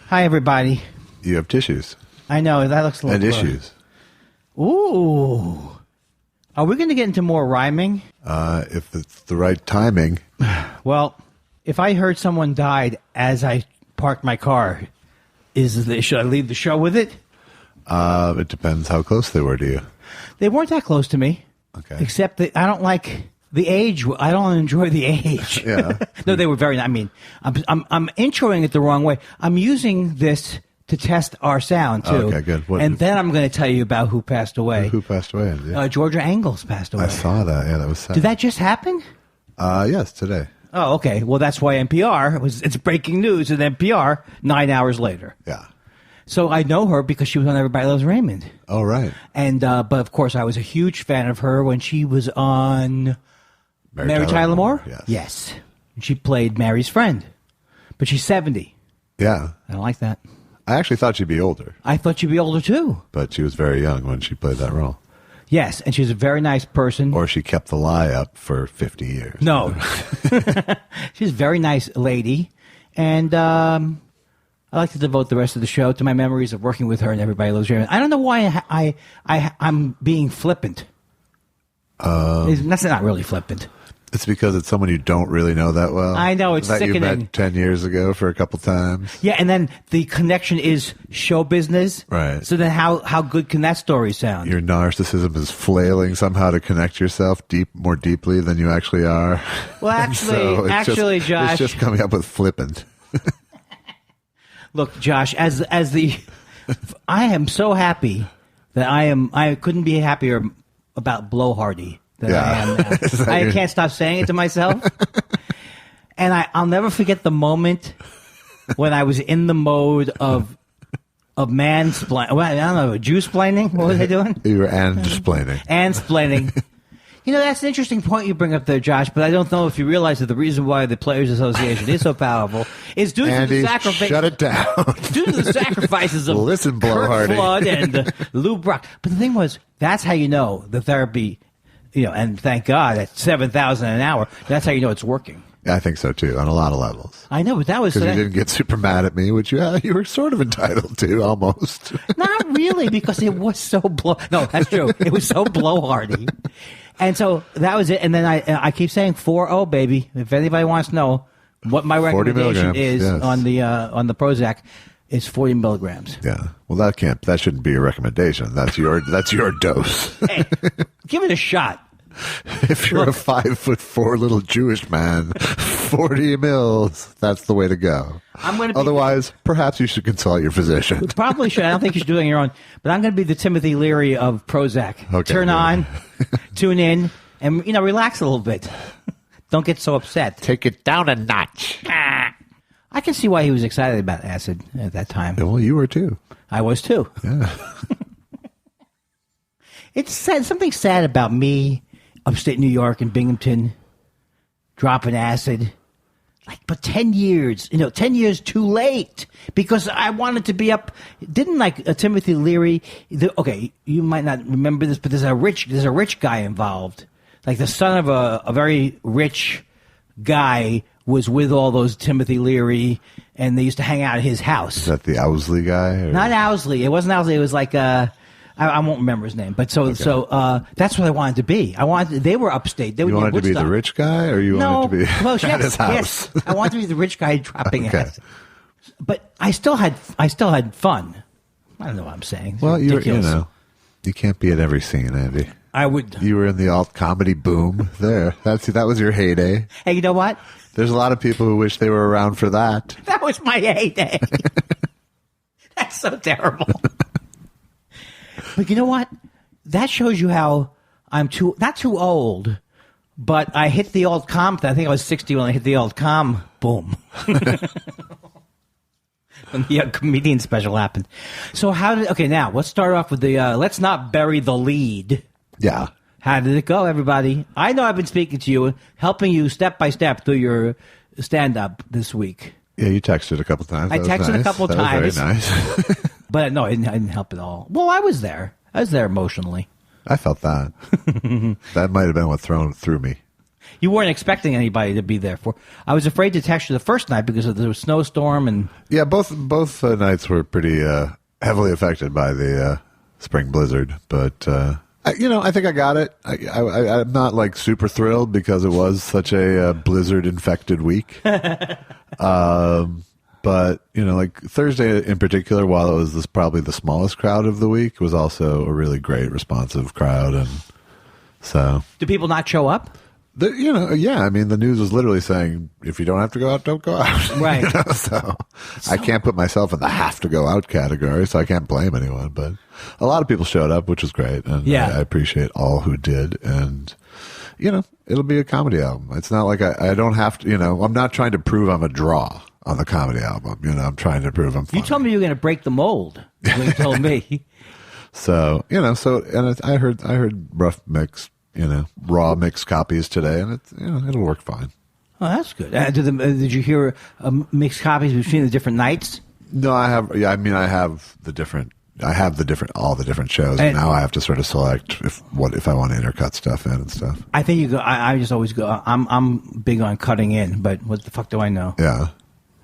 Hi, everybody. You have tissues. I know, that looks a little... And issues. Ooh. Are we going to get into more rhyming? If it's the right timing. Well, if I heard someone died as I parked my car, should I leave the show with it? It depends how close they were to you. They weren't that close to me. Okay. Except that I don't like the age. I don't enjoy the age. Yeah. No, they were very... I mean, I'm introing it the wrong way. I'm using this to test our sound, too. Okay, good. And then I'm going to tell you about who passed away. Who passed away? Yeah. Georgia Engels passed away. I saw that. Yeah, that was sad. Did that just happen? Yes, today. Oh, okay. Well, that's why NPR it's breaking news at NPR 9 hours later. Yeah. So I know her because she was on Everybody Loves Raymond. Oh, right. And but of course, I was a huge fan of her when she was on Mary Tyler Moore. Yes. And she played Mary's friend, but she's 70. Yeah. I don't like that. I actually thought she'd be older. I thought she'd be older too. But she was very young when she played that role. Yes, and she's a very nice person. Or she kept the lie up for 50 years. No. She's a very nice lady. And I like to devote the rest of the show to my memories of working with her and Everybody Loves Raymond. I don't know why I'm being flippant. That's not really flippant. It's because it's someone you don't really know that well. I know, it's that sickening. you met 10 years ago for a couple times. Yeah, and then the connection is show business. Right. So then how good can that story sound? Your narcissism is flailing somehow to connect yourself more deeply than you actually are. Well, actually, Josh. It's just coming up with flippant. Look, Josh, as the I am so happy that I couldn't be happier about blowhardy than I am now. I can't stop saying it to myself. And I'll never forget the moment when I was in the mode of mansplaining. Well, I don't know, Jew-splaining? What was I doing? You were and-splaining. And-splaining. You know, that's an interesting point you bring up there, Josh, but I don't know if you realize that the reason why the Players Association is so powerful is due to the sacrifice. Shut it down. Due to the sacrifices of Kurt Flood and Lou Brock. But the thing was, that's how you know the therapy, and thank God at $7,000 an hour, that's how you know it's working. Yeah, I think so too, on a lot of levels. I know, but that was... Because you didn't get super mad at me, which you were sort of entitled to, almost. Not really, because it was so No, that's true. It was so blowhardy. And so that was it. And then I keep saying 4-0, baby. If anybody wants to know what my recommendation is on the Prozac, it's 40 milligrams. Yeah. Well, that shouldn't be a recommendation. That's your dose. Hey, give it a shot. If you're a 5'4" little Jewish man, 40 mils, that's the way to go. Otherwise, perhaps you should consult your physician. Probably should. I don't think you should do it on your own. But I'm going to be the Timothy Leary of Prozac. Okay, Turn on, tune in, and relax a little bit. Don't get so upset. Take it down a notch. I can see why he was excited about acid at that time. Well, you were too. I was too. Yeah. It's sad, something sad about me, upstate New York and Binghamton, dropping acid. But 10 years, 10 years too late, because I wanted to be up. Didn't Timothy Leary? Okay, you might not remember this, but there's a rich guy involved. Like the son of a very rich guy was with all those Timothy Leary, and they used to hang out at his house. Is that the Owsley guy? Or? Not Owsley. It wasn't Owsley. It was like I won't remember his name, but so that's what I wanted to be. They were upstate. They you wanted to be the rich guy, or you wanted to be at his house? Yes, I wanted to be the rich guy dropping acid. But I still had fun. I don't know what I'm saying. Well, you can't be at every scene, Andy. I would. You were in the alt comedy boom. There, that was your heyday. Hey, you know what? There's a lot of people who wish they were around for that. That was my heyday. That's so terrible. But you know what? That shows you how I'm not too old, but I hit the old com. I think I was 60 when I hit the old com. Boom. When the comedian special happened. So now let's start off with the, let's not bury the lead. Yeah. How did it go, everybody? I know I've been speaking to you, helping you step by step through your stand-up this week. Yeah, you texted a couple times. I texted a couple times. Was very nice. But no, I didn't help at all. Well, I was there. I was there emotionally. I felt that. That might have been what threw me. You weren't expecting anybody to be there for. I was afraid to text you the first night because there was a snowstorm and. Yeah, both nights were pretty heavily affected by the spring blizzard, but I think I got it. I'm not like super thrilled because it was such a blizzard infected week. But like Thursday in particular, while it was probably the smallest crowd of the week, was also a really great responsive crowd, and so. Do people not show up? Yeah. I mean, the news was literally saying, if you don't have to go out, don't go out. Right. So I can't put myself in the have to go out category, so I can't blame anyone. But a lot of people showed up, which was great, and I appreciate all who did. And it'll be a comedy album. It's not like I don't have to. I'm not trying to prove I'm a draw on the comedy album. I'm trying to prove I'm funny. You told me you were going to break the mold. You told me. So I heard rough mix, raw mixed copies today, and it'll work fine. Oh, that's good. Did you hear mixed copies between the different nights? No, I have. Yeah, I mean, I have all the different shows, and now I have to sort of select if I want to intercut stuff in and stuff. I think you go. I just always go. I'm big on cutting in, but what the fuck do I know? Yeah.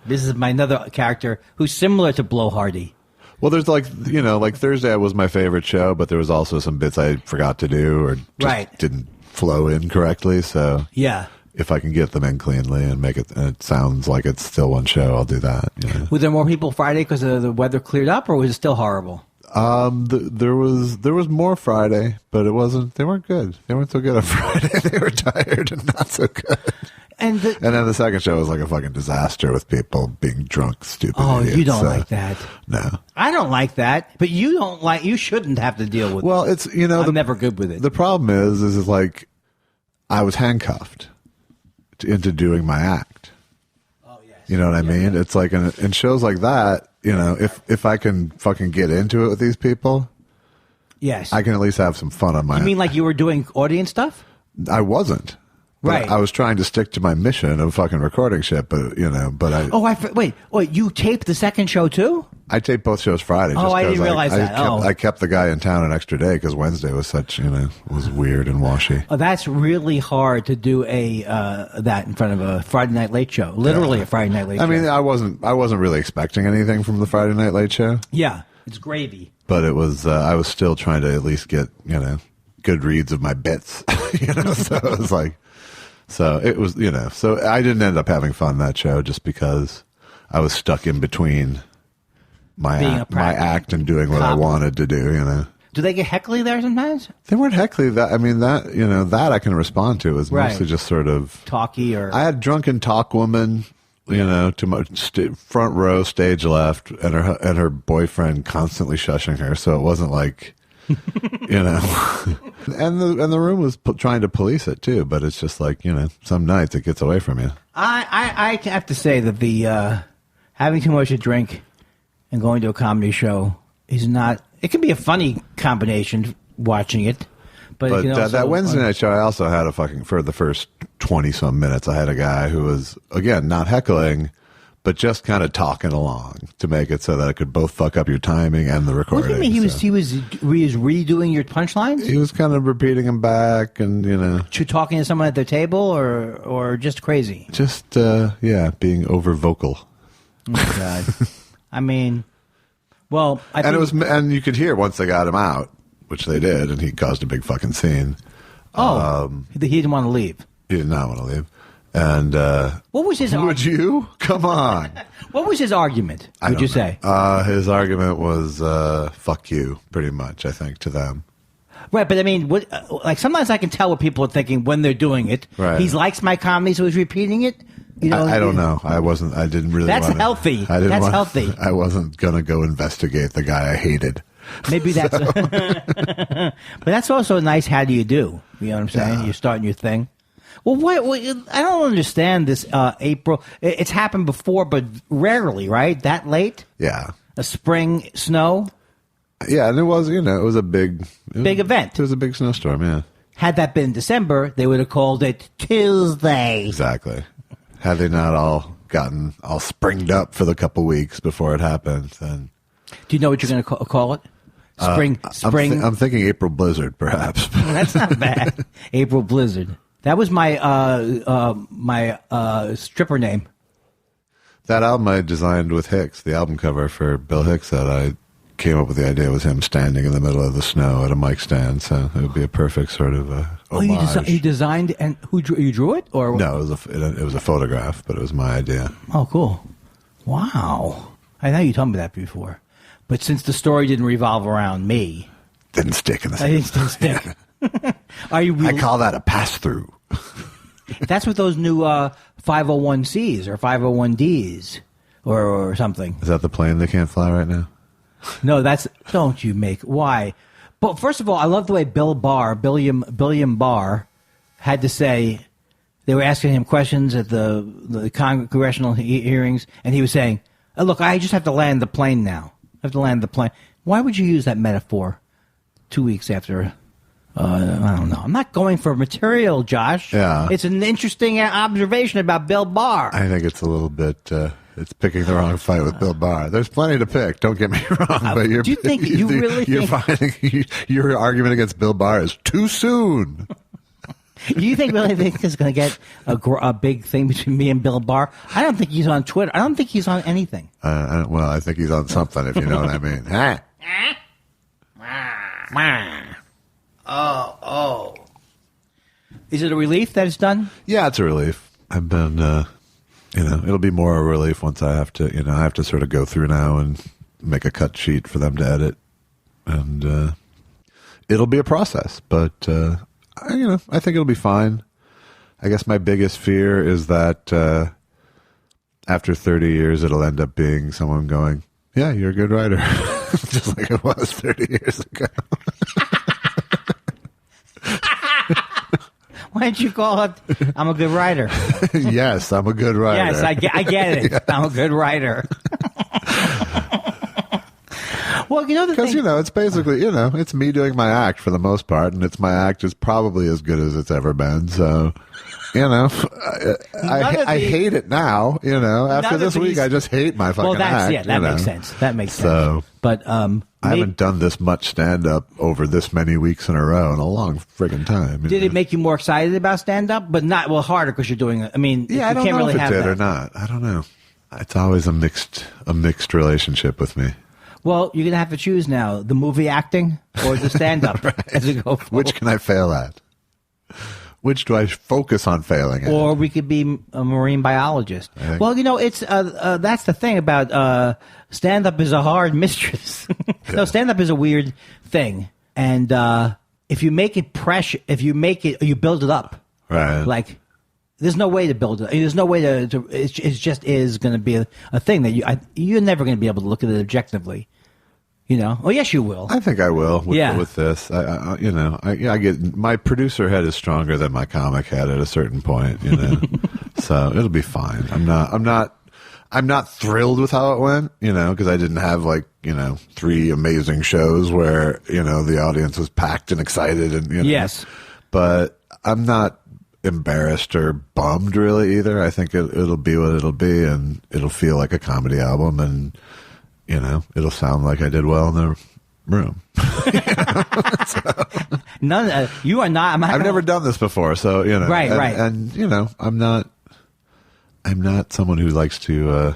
This is my another character who's similar to Blowhardy. Well, there's like Thursday was my favorite show, but there was also some bits I forgot to do or just didn't flow in correctly. So yeah, if I can get them in cleanly and make it, and it sounds like it's still one show, I'll do that. Were there more people Friday because the weather cleared up, or was it still horrible? There was more Friday, but it wasn't. They weren't good. They weren't so good on Friday. They were tired and not so good. And then the second show was like a fucking disaster with people being drunk, stupid. Oh, idiots, you don't like that? No, I don't like that. But you don't like. You shouldn't have to deal with. Well, it's I'm never good with it. The problem is like I was handcuffed into doing my act. Oh yes. You know what I mean? It's like in shows like that. If I can fucking get into it with these people, yes, I can at least have some fun on my. You mean like you were doing audience stuff? I wasn't. Right. I was trying to stick to my mission of fucking recording shit, but I. Oh, wait. You taped the second show too? I taped both shows Friday. Oh, I didn't realize that. I kept the guy in town an extra day because Wednesday was such, was weird and washy. Oh, that's really hard to do that in front of a Friday Night Late show. Literally a Friday Night Late show. I mean, I wasn't really expecting anything from the Friday Night Late show. Yeah, it's gravy. But it was. I was still trying to at least get good reads of my bits. So it was like. So it was, so I didn't end up having fun that show just because I was stuck in between my act and doing what I wanted to do, Do they get heckly there sometimes? They weren't heckly. That I can respond to. It was mostly just sort of talky or. I had drunken talk woman, to my front row, stage left, and her boyfriend constantly shushing her. So it wasn't like. And the room was trying to police it too, but it's just like some nights it gets away from you. I have to say that the having too much to drink and going to a comedy show is not. It can be a funny combination watching it, but it can also, that Wednesday night show, I also had for the first 20 some minutes, I had a guy who was again not heckling. But just kind of talking along to make it so that it could both fuck up your timing and the recording. What do you mean he was redoing your punchlines? He was kind of repeating them back, and talking to someone at their table, or just crazy. Just being over vocal. Oh God! I mean, well, and you could hear once they got him out, which they did, and he caused a big fucking scene. He didn't want to leave. He did not want to leave. And what was his? Would you? Come on. What was his argument? Would you say? His argument was "fuck you," pretty much. I think to them. Right, but I mean, like sometimes I can tell what people are thinking when they're doing it. Right. He likes my comedy, so he's repeating it. I don't know. I didn't really. That's healthy. That's healthy. I wasn't gonna go investigate the guy I hated. Maybe that's. But that's also a nice. How do you do? You know what I'm saying? You're starting your thing. Well, I don't understand this, April. It's happened before, but rarely, right? That late? Yeah. A spring snow? Yeah, and it was, it was a big event. It was a big snowstorm, yeah. Had that been December, they would have called it Tuesday. Exactly. Had they not all gotten all springed up for the couple weeks before it happened, then. Do you know what you're going to call it? Spring. I'm thinking April blizzard, perhaps. That's not bad. April blizzard. That was my stripper name. That album I designed with Hicks, the album cover for Bill Hicks that I came up with the idea was him standing in the middle of the snow at a mic stand, so it would be a perfect sort of homage. You designed and you drew it, or no? It was a photograph, but it was my idea. Oh, cool! Wow, I know you told me that before, but since the story didn't revolve around me, didn't stick in the. I didn't stick. Are you? I call that a pass through. That's what those new 501c or 501ds or something. Is that the plane that can't fly right now? No, don't you make, why? But first of all, I love the way Billiam Barr had to say, they were asking him questions at the congressional hearings, and he was saying, look, I just have to land the plane now. I have to land the plane. Why would you use that metaphor 2 weeks after, I don't know. I'm not going for material, Josh. Yeah. It's an interesting observation about Bill Barr. I think it's a little bit... it's picking the wrong fight with Bill Barr. There's plenty to pick. Don't get me wrong, but do you think you're finding your argument against Bill Barr is too soon. Do you think really think is going to get a big thing between me and Bill Barr? I don't think he's on Twitter. I don't think he's on anything. I think he's on something, if you know what I mean. Oh. Is it a relief that it's done? Yeah, it's a relief. I've been. It'll be more a relief once I have to sort of go through now and make a cut sheet for them to edit. And it'll be a process, but, I think it'll be fine. I guess my biggest fear is that after 30 years, it'll end up being someone going, yeah, you're a good writer. Just like it was 30 years ago. Why didn't you call it, I'm a good writer? Yes, I'm a good writer. Yes, I get it. Yes. I'm a good writer. Well, because it's basically, it's me doing my act for the most part, and my act is probably as good as it's ever been. So, I hate it now. After this week, I just hate my fucking act. Yeah, that makes sense. That makes sense. So, but I haven't done this much stand-up over this many weeks in a row in a long friggin' time. Did it make you more excited about stand-up? But not, harder because you're doing it. I mean, yeah, I don't know if it did or not. I don't know. It's always a mixed relationship with me. Well, you're going to have to choose now, the movie acting or the stand-up. Right. Which can I fail at? Which do I focus on failing at? Or we could be a marine biologist. Well, it's that's the thing about stand-up is a hard mistress. Yeah. No, stand-up is a weird thing. And if you make it you build it up. Right. Like, there's no way to build it. There's no way to it just is going to be a thing that you're never going to be able to look at it objectively. Oh yes, you will. I think I will with this. I get my producer head is stronger than my comic head at a certain point. So it'll be fine. I'm not thrilled with how it went. Because I didn't have 3 amazing shows where the audience was packed and excited and Yes, but I'm not embarrassed or bummed really either. I think it'll be what it'll be, and it'll feel like a comedy album, and it'll sound like I did well in the room. So. None. You are not. I've never done this before, so Right. And I'm not someone who likes to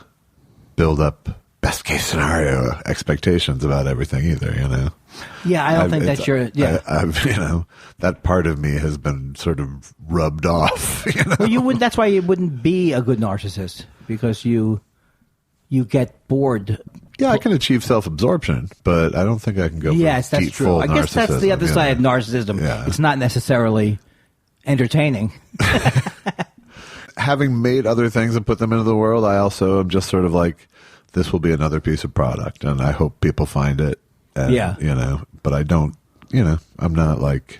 build up best case scenario expectations about everything either. Yeah, I don't think that's your. Yeah, I've that part of me has been sort of rubbed off. Well, you wouldn't. That's why you wouldn't be a good narcissist, because you get bored. Yeah, I can achieve self-absorption, but I don't think I can go for yes, that's true. I guess that's the other side of narcissism. Yeah. It's not necessarily entertaining. Having made other things and put them into the world, I also am just sort of like, this will be another piece of product, and I hope people find it. And, but I don't, I'm not like,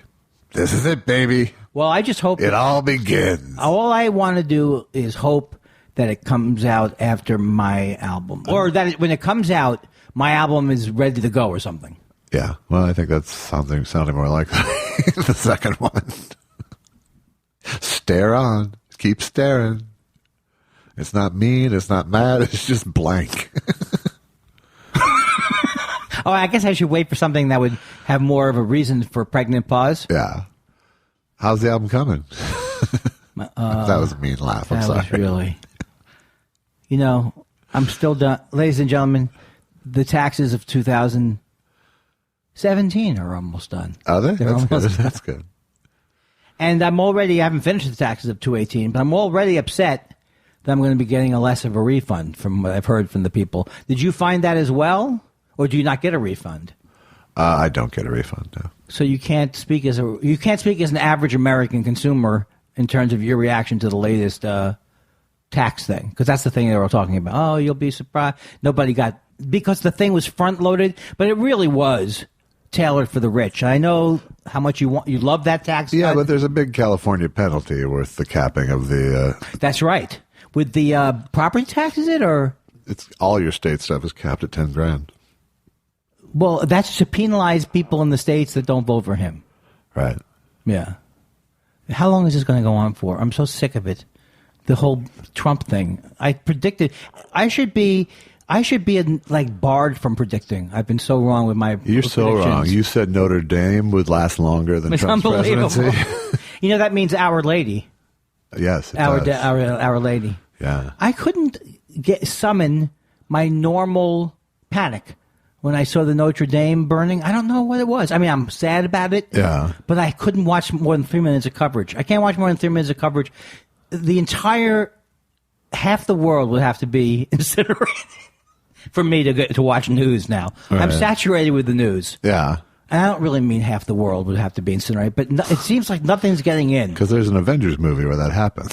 this is it, baby. Well, I just hope it all begins. All I want to do is hope that it comes out after my album, or that when it comes out, my album is ready to go or something. Yeah. Well, I think that's sounding more like the second one. Stare on. Keep staring. It's not mean. It's not mad. It's just blank. Oh, I guess I should wait for something that would have more of a reason for pregnant pause. Yeah. How's the album coming? That was a mean laugh. I'm sorry. Was really. I'm still done. Ladies and gentlemen, the taxes of 2017 are almost done. Are they? That's good. That's good. And I haven't finished the taxes of 2018, but I'm already upset that I'm going to be getting a less of a refund from what I've heard from the people. Did you find that as well? Or do you not get a refund? I don't get a refund, no. So you can't speak as an average American consumer in terms of your reaction to the latest tax thing, because that's the thing they were talking about. Oh, you'll be surprised. Because the thing was front loaded, but it really was tailored for the rich. I know how much you love that tax. Yeah, but there's a big California penalty with the capping of the. That's right. With the property tax, is it, or it's all your state stuff is capped at $10,000. Well, that's to penalize people in the states that don't vote for him. Right. Yeah. How long is this going to go on for? I'm so sick of it. The whole Trump thing. I predicted I should be barred from predicting. I've been so wrong with my You're so wrong. You said Notre Dame would last longer than Trump's presidency. That means Our Lady. Yes, Our Lady. Yeah. I couldn't summon my normal panic when I saw the Notre Dame burning. I don't know what it was. I mean, I'm sad about it. Yeah. But I couldn't watch more than 3 minutes of coverage. I can't watch more than 3 minutes of coverage. The entire half the world would have to be incinerated for me to watch news now. Right. I'm saturated with the news. Yeah. And I don't really mean half the world would have to be incinerated, but it seems like nothing's getting in. Because there's an Avengers movie where that happens.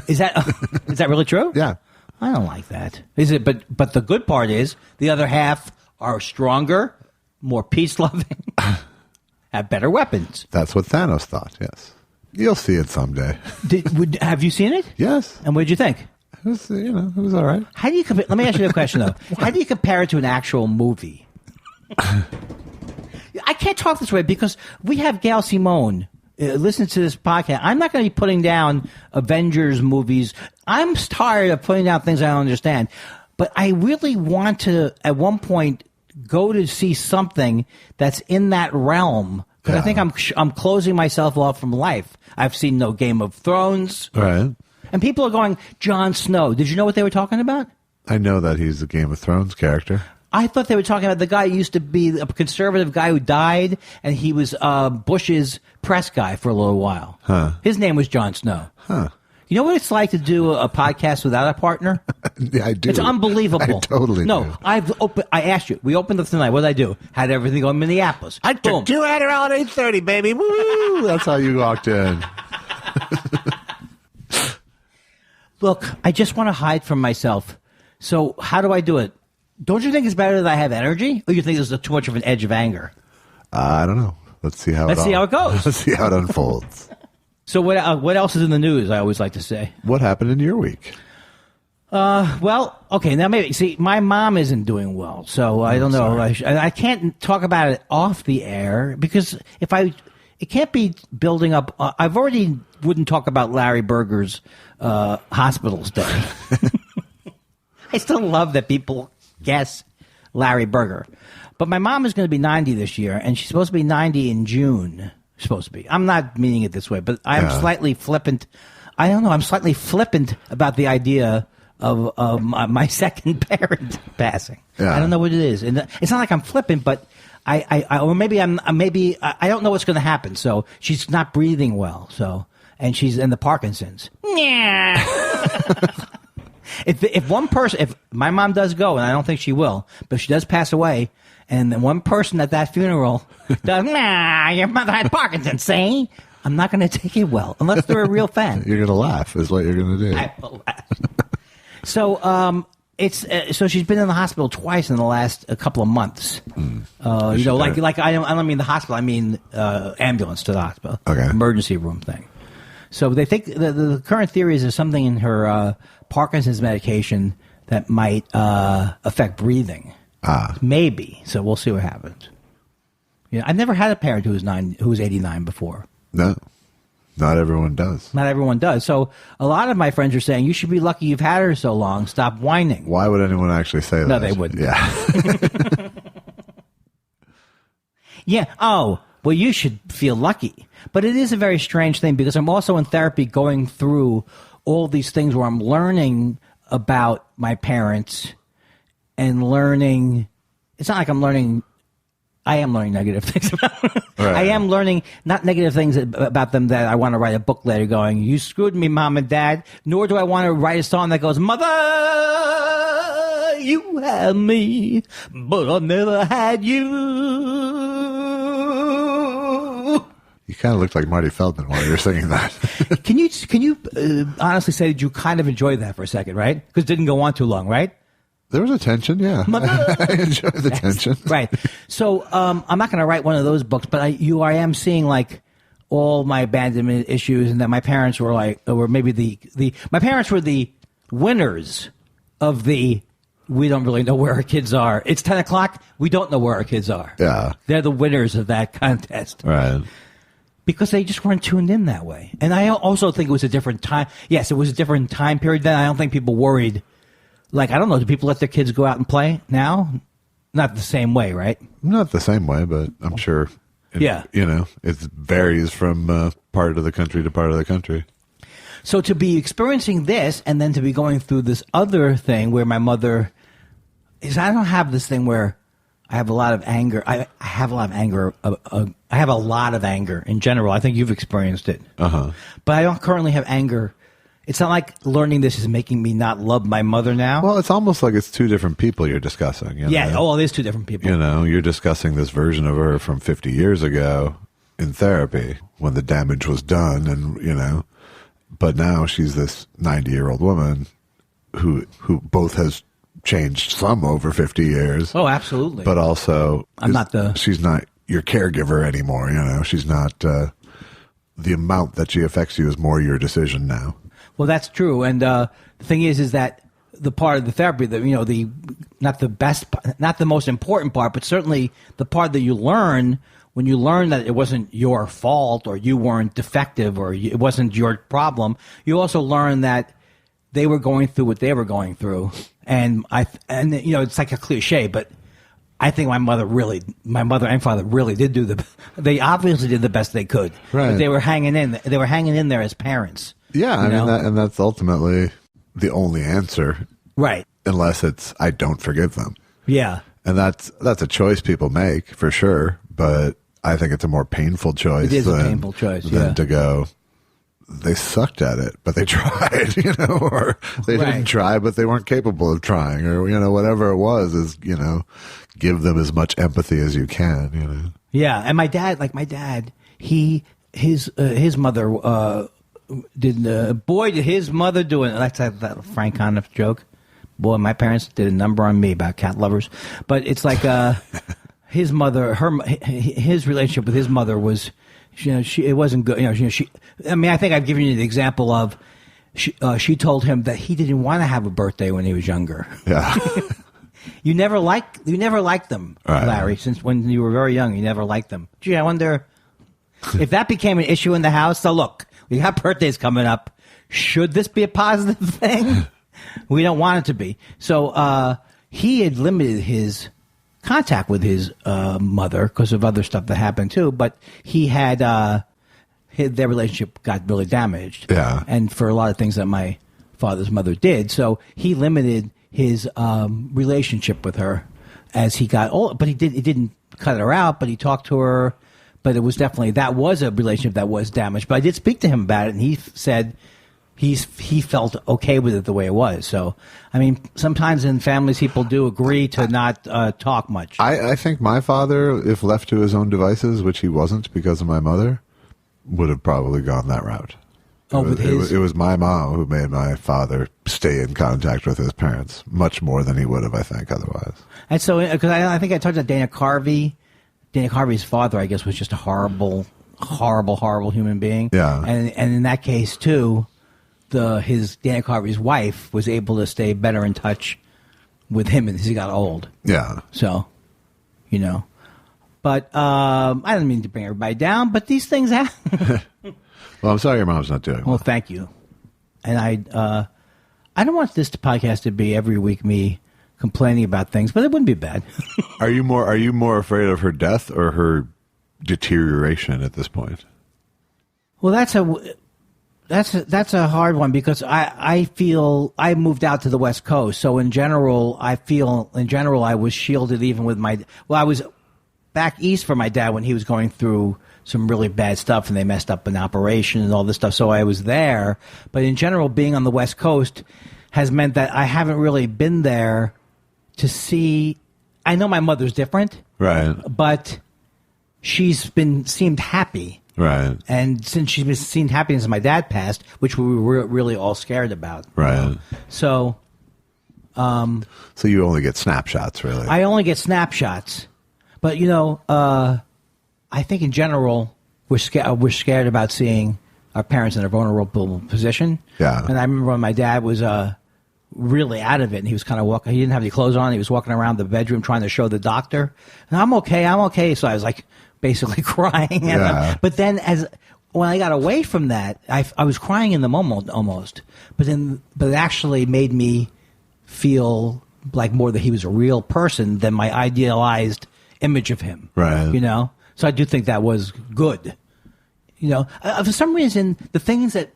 Is that really true? Yeah. I don't like that. Is it? But the good part is the other half are stronger, more peace-loving, have better weapons. That's what Thanos thought, yes. You'll see it someday. Have you seen it? Yes. And what did you think? It was, it was all right. How do you compare? Let me ask you a question, though. How do you compare it to an actual movie? I can't talk this way because we have Gail Simone. Listen to this podcast. I'm not going to be putting down Avengers movies. I'm tired of putting down things I don't understand. But I really want to, at one point, go to see something that's in that realm. Because I think I'm closing myself off from life. I've seen no Game of Thrones. Right. And people are going, Jon Snow. Did you know what they were talking about? I know that he's a Game of Thrones character. I thought they were talking about the guy who used to be a conservative guy who died, and he was Bush's press guy for a little while. Huh. His name was Jon Snow. Huh. You know what it's like to do a podcast without a partner? Yeah, I do. It's unbelievable. I totally do. I asked you. We opened up tonight. What did I do? Had everything go in Minneapolis. I took 2 Adderall at 8:30, baby. Woo! That's how you walked in. Look, I just want to hide from myself. So how do I do it? Don't you think it's better that I have energy? Or you think there's too much of an edge of anger? I don't know. Let's see how it goes. Let's see how it unfolds. So what else is in the news, I always like to say? What happened in your week? Well, okay, now maybe, see, my mom isn't doing well, so I don't know. I can't talk about it off the air, because it can't be building up. I've already wouldn't talk about Larry Berger's hospital stay. I still love that people guess Larry Berger. But my mom is going to be 90 this year, and she's supposed to be 90 in June. Supposed to be. I'm not meaning it this way, but I'm slightly flippant. I don't know. I'm slightly flippant about the idea of my second parent passing. Yeah. I don't know what it is, and it's not like I'm flippant, but I don't know what's going to happen. So she's not breathing well. So and she's in the Parkinson's. If my mom does go, and I don't think she will, but if she does pass away, and then one person at that funeral does, your mother had Parkinson's, see? I'm not going to take it well, unless they're a real fan. You're going to laugh, is what you're going to do. I will laugh. So, so she's been in the hospital twice in the last couple of months. I don't mean the hospital, I mean ambulance to the hospital. Okay. Emergency room thing. So they think the current theory is there's something in her Parkinson's medication that might affect breathing. Maybe. So we'll see what happens. Yeah, I've never had a parent who was 89 before. No, not everyone does. Not everyone does. So a lot of my friends are saying, you should be lucky you've had her so long. Stop whining. Why would anyone actually say that? No, they wouldn't. Yeah. Yeah. Oh, Well, you should feel lucky. But it is a very strange thing because I'm also in therapy going through all these things where I'm learning about my parents and learning. It's not like I'm learning. I am learning negative things about them. Right. I am learning not negative things about them that I want to write a book later going, you screwed me, Mom and Dad, nor do I want to write a song that goes, Mother, you had me, but I never had you. You kind of looked like Marty Feldman while you were singing that. Can you honestly say that you kind of enjoyed that for a second, right? Because it didn't go on too long, right? There was a tension, yeah. I enjoyed the tension. Right. So I'm not going to write one of those books, but I am seeing like all my abandonment issues, and that my parents were like, or maybe my parents were the winners of the. We don't really know where our kids are. It's 10 o'clock. We don't know where our kids are. Yeah. They're the winners of that contest. Right. Because they just weren't tuned in that way. And I also think it was a different time. Yes, it was a different time period then. I don't think people worried. Like, I don't know, do people let their kids go out and play now? Not the same way, right? Not the same way, but I'm sure, it varies from part of the country to part of the country. So to be experiencing this and then to be going through this other thing where my mother is, I don't have this thing where I have a lot of anger. I have a lot of anger. I have a lot of anger in general. I think you've experienced it. Uh-huh. But I don't currently have anger. It's not like learning this is making me not love my mother now. Well, it's almost like it's two different people you're discussing. Yeah, it is two different people. You're discussing this version of her from 50 years ago in therapy when the damage was done, and, but now she's this 90-year-old woman who both has changed some over 50 years. Oh, absolutely. But also, she's not your caregiver anymore. She's not, the amount that she affects you is more your decision now. Well, that's true. And the thing is that the part of the therapy that, not the best, not the most important part, but certainly the part that you learn when you learn that it wasn't your fault or you weren't defective or it wasn't your problem, you also learn that they were going through what they were going through. And it's like a cliche, but I think my mother and father really did they obviously did the best they could. Right. But they were hanging in. They were hanging in there as parents. Yeah, I mean, and that's ultimately the only answer. Right. Unless it's, I don't forgive them. Yeah. And that's a choice people make, for sure. But I think it's a more painful choice. It is a painful choice, than to go, they sucked at it, but they tried, or they didn't try, but they weren't capable of trying, or, whatever it was is, give them as much empathy as you can, Yeah. And my dad, his mother, did his mother do it? That's that Frank Conniff joke. Boy, my parents did a number on me about cat lovers. But it's like his mother, his relationship with his mother was, it wasn't good. I think I've given you the example of she told him that he didn't want to have a birthday when he was younger. Yeah. You never liked them, right. Larry. Since when you were very young, you never liked them. Gee, I wonder if that became an issue in the house. So look. We got birthdays coming up. Should this be a positive thing? We don't want it to be. So he had limited his contact with his mother because of other stuff that happened too. But he had their relationship got really damaged. Yeah. And for a lot of things that my father's mother did. So he limited his relationship with her as he got old. But he didn't cut her out, but he talked to her. But it was definitely, that was a relationship that was damaged. But I did speak to him about it, and he said he felt okay with it the way it was. So, I mean, sometimes in families, people do agree to not talk much. I think my father, if left to his own devices, which he wasn't because of my mother, would have probably gone that route. It was my mom who made my father stay in contact with his parents much more than he would have, I think, otherwise. And so, because I think I talked to Dana Carvey. Dana Carvey's father, I guess, was just a horrible, horrible, horrible human being. Yeah. And in that case, too, Dana Carvey's wife was able to stay better in touch with him as he got old. Yeah. So, But I don't mean to bring everybody down, but these things happen. Well, I'm sorry your mom's not doing well. Well, thank you. And I don't want this podcast to be every week me complaining about things, but it wouldn't be bad. Are you more afraid of her death or her deterioration at this point? Well, that's a hard one because I feel I moved out to the West Coast, so in general I was shielded even with I was back east for my dad when he was going through some really bad stuff and they messed up an operation and all this stuff, so I was there. But in general, being on the West Coast has meant that I haven't really been there to see. I know my mother's different, right? But she's seemed happy. Right. And since she's been seen happy since my dad passed, which we were really all scared about. Right. So you only get snapshots, really. I only get snapshots. But, I think in general, we're scared about seeing our parents in a vulnerable position. Yeah. And I remember when my dad was really out of it, and he was kind of walking. He didn't have any clothes on. He was walking around the bedroom trying to show the doctor. And I'm okay. So I was like, basically crying at him. But then when I got away from that, I was crying in the moment almost. But it actually made me feel like more that he was a real person than my idealized image of him. Right. So I do think that was good. For some reason, the things that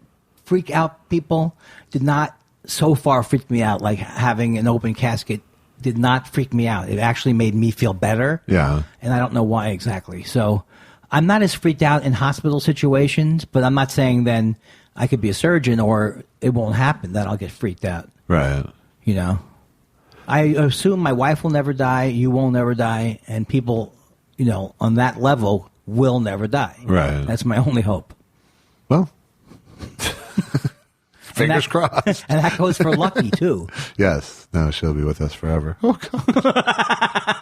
freak out people did not so far freak me out, like having an open casket did not freak me out. It actually made me feel better. Yeah. And I don't know why exactly. So I'm not as freaked out in hospital situations, but I'm not saying then I could be a surgeon or it won't happen that I'll get freaked out. Right. I assume my wife will never die, you will never die, and people, on that level will never die. Right. That's my only hope. Well, fingers crossed. And that goes for Lucky, too. Yes. No, she'll be with us forever. Oh, God.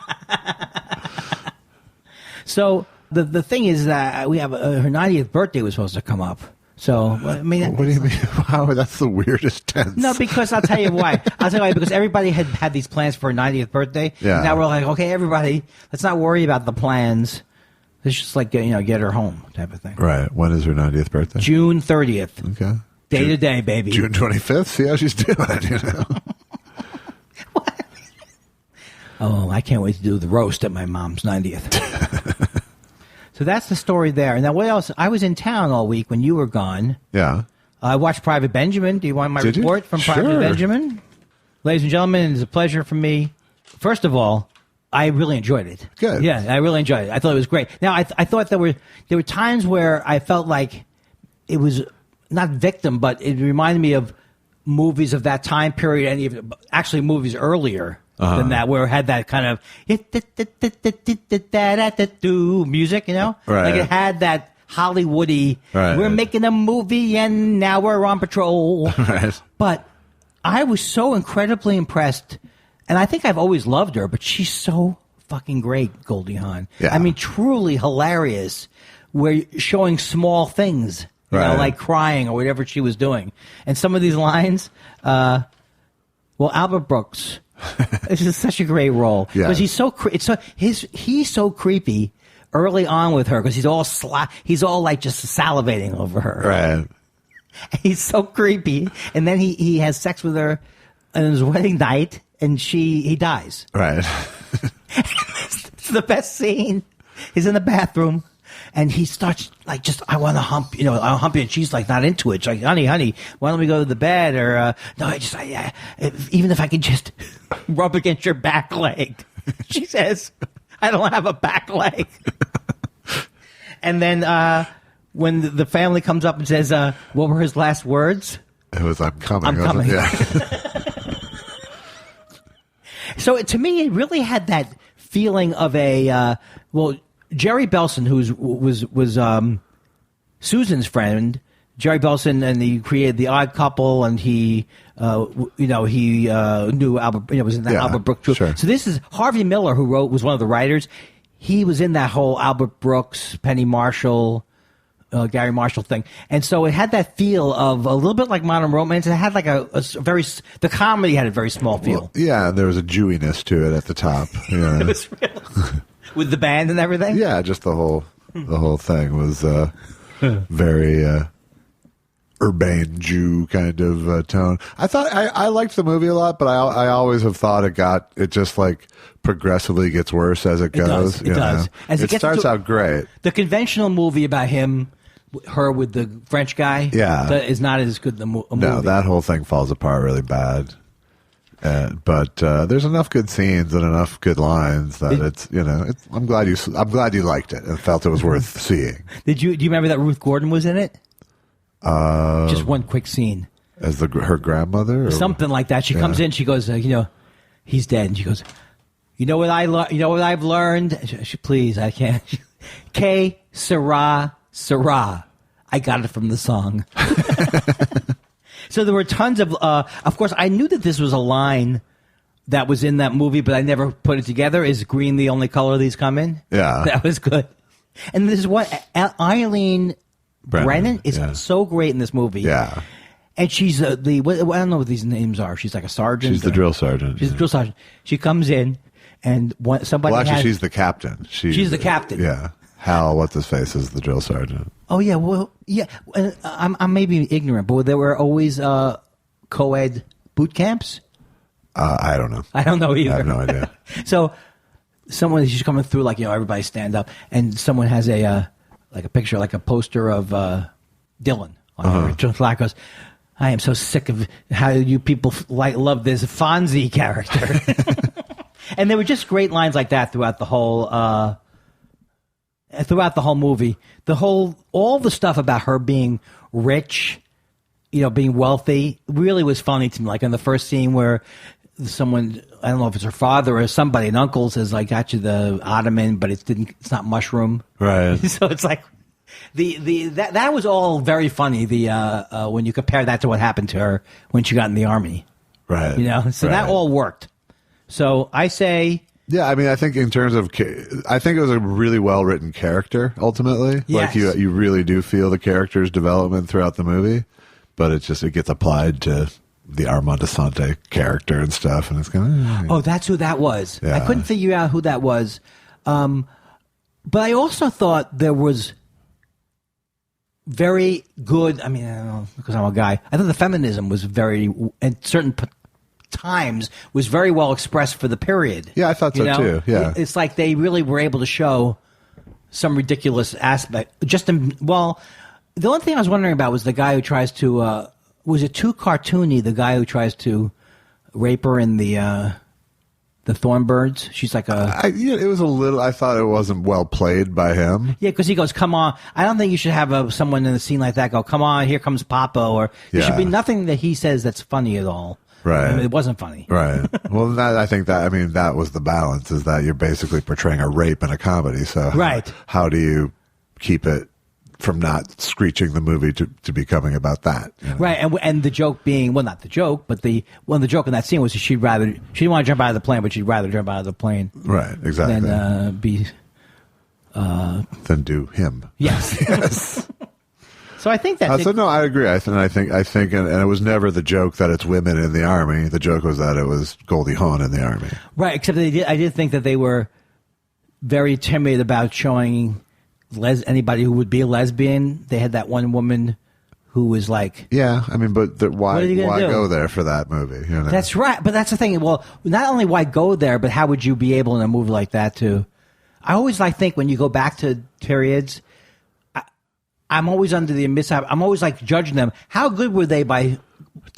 So the thing is that we have her 90th birthday was supposed to come up. So, I mean... What do you mean? Wow, that's the weirdest tense. No, because I'll tell you why. Because everybody had these plans for her 90th birthday. Yeah. Now we're like, okay, everybody, let's not worry about the plans. Let's just get her home type of thing. Right. When is her 90th birthday? June 30th. Okay. Day to day, baby. June 25th? See how she's doing, What? Oh, I can't wait to do the roast at my mom's 90th. So that's the story there. Now, what else? I was in town all week when you were gone. Yeah. I watched Private Benjamin. Do you want my report from Private Benjamin? Ladies and gentlemen, it's a pleasure for me. First of all, I really enjoyed it. Good. Yeah, I really enjoyed it. I thought it was great. Now, I thought there were times where I felt like it was not victim, but it reminded me of movies of that time period, and even actually movies earlier than that, where it had that kind of music, Right. Like it had that Hollywoody, right. We're making a movie and now we're on patrol. Right. But I was so incredibly impressed, and I think I've always loved her, but she's so fucking great, Goldie Hawn. Yeah. I mean, truly hilarious, where showing small things, like crying or whatever she was doing. And some of these lines, Albert Brooks, this is such a great role. Because he's so creepy early on with her, because he's all like just salivating over her. Right. He's so creepy. And then he has sex with her on his wedding night, and he dies. Right. It's the best scene. He's in the bathroom, and he starts like, I want to hump, I'll hump you. And she's like not into it. She's like, honey, why don't we go to the bed? Or, no, even if I could just rub against your back leg. She says, I don't have a back leg. And then, when the family comes up and says, what were his last words? It was, I'm coming. I'm coming. Yeah. So to me, it really had that feeling of Jerry Belson, who was Susan's friend, Jerry Belson, and he created The Odd Couple, and he knew Albert, was in that Albert Brooks troupe. Sure. So this is Harvey Miller, who was one of the writers. He was in that whole Albert Brooks, Penny Marshall, Gary Marshall thing. And so it had that feel of a little bit like Modern Romance. It had like the comedy had a very small feel. Well, yeah, there was a Jewiness to it at the top. Yeah. It was really, with the band and everything? Yeah, just the whole thing was very urbane Jew kind of tone. I thought I liked the movie a lot, but I always have thought it just like progressively gets worse as it goes. It does. As it starts out great. The conventional movie about her with the French guy, is not as good a movie. No, that whole thing falls apart really bad. But there's enough good scenes and enough good lines that I'm glad you liked it and felt it was worth seeing. Do you remember that Ruth Gordon was in it? Just one quick scene as her grandmother, or something like that. She comes in, she goes, he's dead, and she goes, you know what I've learned? Please, I can't. Que sera, sera. I got it from the song. So there were tons of course, I knew that this was a line that was in that movie, but I never put it together. Is green the only color these come in? Yeah. That was good. And this is what Eileen Brennan is so great in this movie. Yeah. And she's I don't know what these names are. She's like a sergeant. She's the drill sergeant. She's the drill sergeant. She comes in, and somebody. Well, actually, she's the captain. She's the captain. Yeah. Hal, what's his face, is the drill sergeant. Oh yeah, well yeah. I'm maybe ignorant, but there were always co-ed boot camps. I don't know. I don't know either. I have no idea. So she's coming through, like, everybody stand up, and someone has a picture, like a poster of Dylan on it. John Flack goes, I am so sick of how you people love this Fonzie character. And there were just great lines like that throughout the whole movie. All the stuff about her being rich, being wealthy, really was funny to me. Like in the first scene where someone, I don't know if it's her father or somebody, an uncle says, like, got you the ottoman, but it's not mushroom. Right. So it's like that was all very funny. When you compare that to what happened to her when she got in the army. Right. So that all worked. So I say. Yeah, I mean, I think in terms of, I think it was a really well-written character, ultimately. Yes. Like, you really do feel the character's development throughout the movie, but it gets applied to the Armand Assante character and stuff, and it's kind of... Oh, that's who that was. Yeah. I couldn't figure out who that was. But I also thought there was very good, I mean, I don't know, because I'm a guy, I thought the feminism was very, at certain times, was very well expressed for the period. Yeah, I thought so too. Yeah, it's like they really were able to show some ridiculous aspect. The only thing I was wondering about was the guy who tries to. Was it too cartoony? The guy who tries to rape her in the Thornbirds. She's like it was a little. I thought it wasn't well played by him. Yeah, because he goes, "Come on!" I don't think you should have someone in a scene like that go, "Come on, here comes Papa," or there should be nothing that he says that's funny at all. Right. I mean, it wasn't funny. Right. Well, that was the balance, is that you're basically portraying a rape in a comedy. So how do you keep it from not screeching the movie to becoming about that? Right. And the joke being, well, not the joke, but the joke in that scene was she didn't want to jump out of the plane, but she'd rather jump out of the plane. Right. Exactly. Than do him. Yes. Yes. So I think that. No, I agree. I think, and it was never the joke that it's women in the army. The joke was that it was Goldie Hawn in the army. Right. Except I did think that they were very timid about showing anybody who would be a lesbian. They had that one woman who was like, yeah. I mean, but why go there for that movie? That's right. But that's the thing. Well, not only why go there, but how would you be able in a movie like that to? I always think when you go back to periods. I'm always under the mishap. I'm always like judging them. How good were they by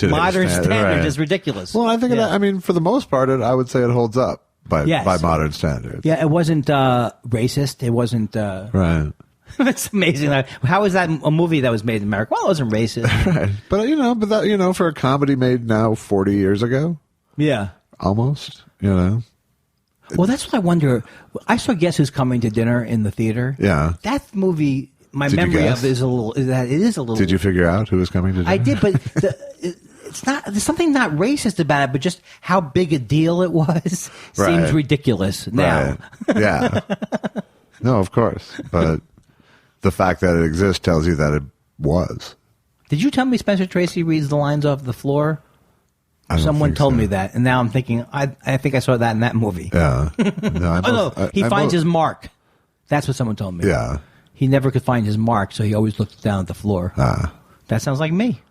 modern standards? Right. Is ridiculous. Well, I think for the most part, I would say it holds up by modern standards. Yeah, it wasn't racist. It wasn't. Right. That's amazing. How is that a movie that was made in America? Well, it wasn't racist. Right. But for a comedy made now 40 years ago. Yeah. Almost. Well, that's what I wonder. I saw Guess Who's Coming to Dinner in the theater. Yeah. That movie. My memory of it is a little. Did you figure out who was coming to dinner? I did, but it's not. There's something not racist about it, but just how big a deal it was seems ridiculous now. Right. Yeah. No, of course, but the fact that it exists tells you that it was. Did you tell me Spencer Tracy reads the lines off the floor? Someone told me that, and now I'm thinking. I think I saw that in that movie. Yeah. No, he finds his mark. That's what someone told me. Yeah. He never could find his mark, so he always looked down at the floor. That sounds like me.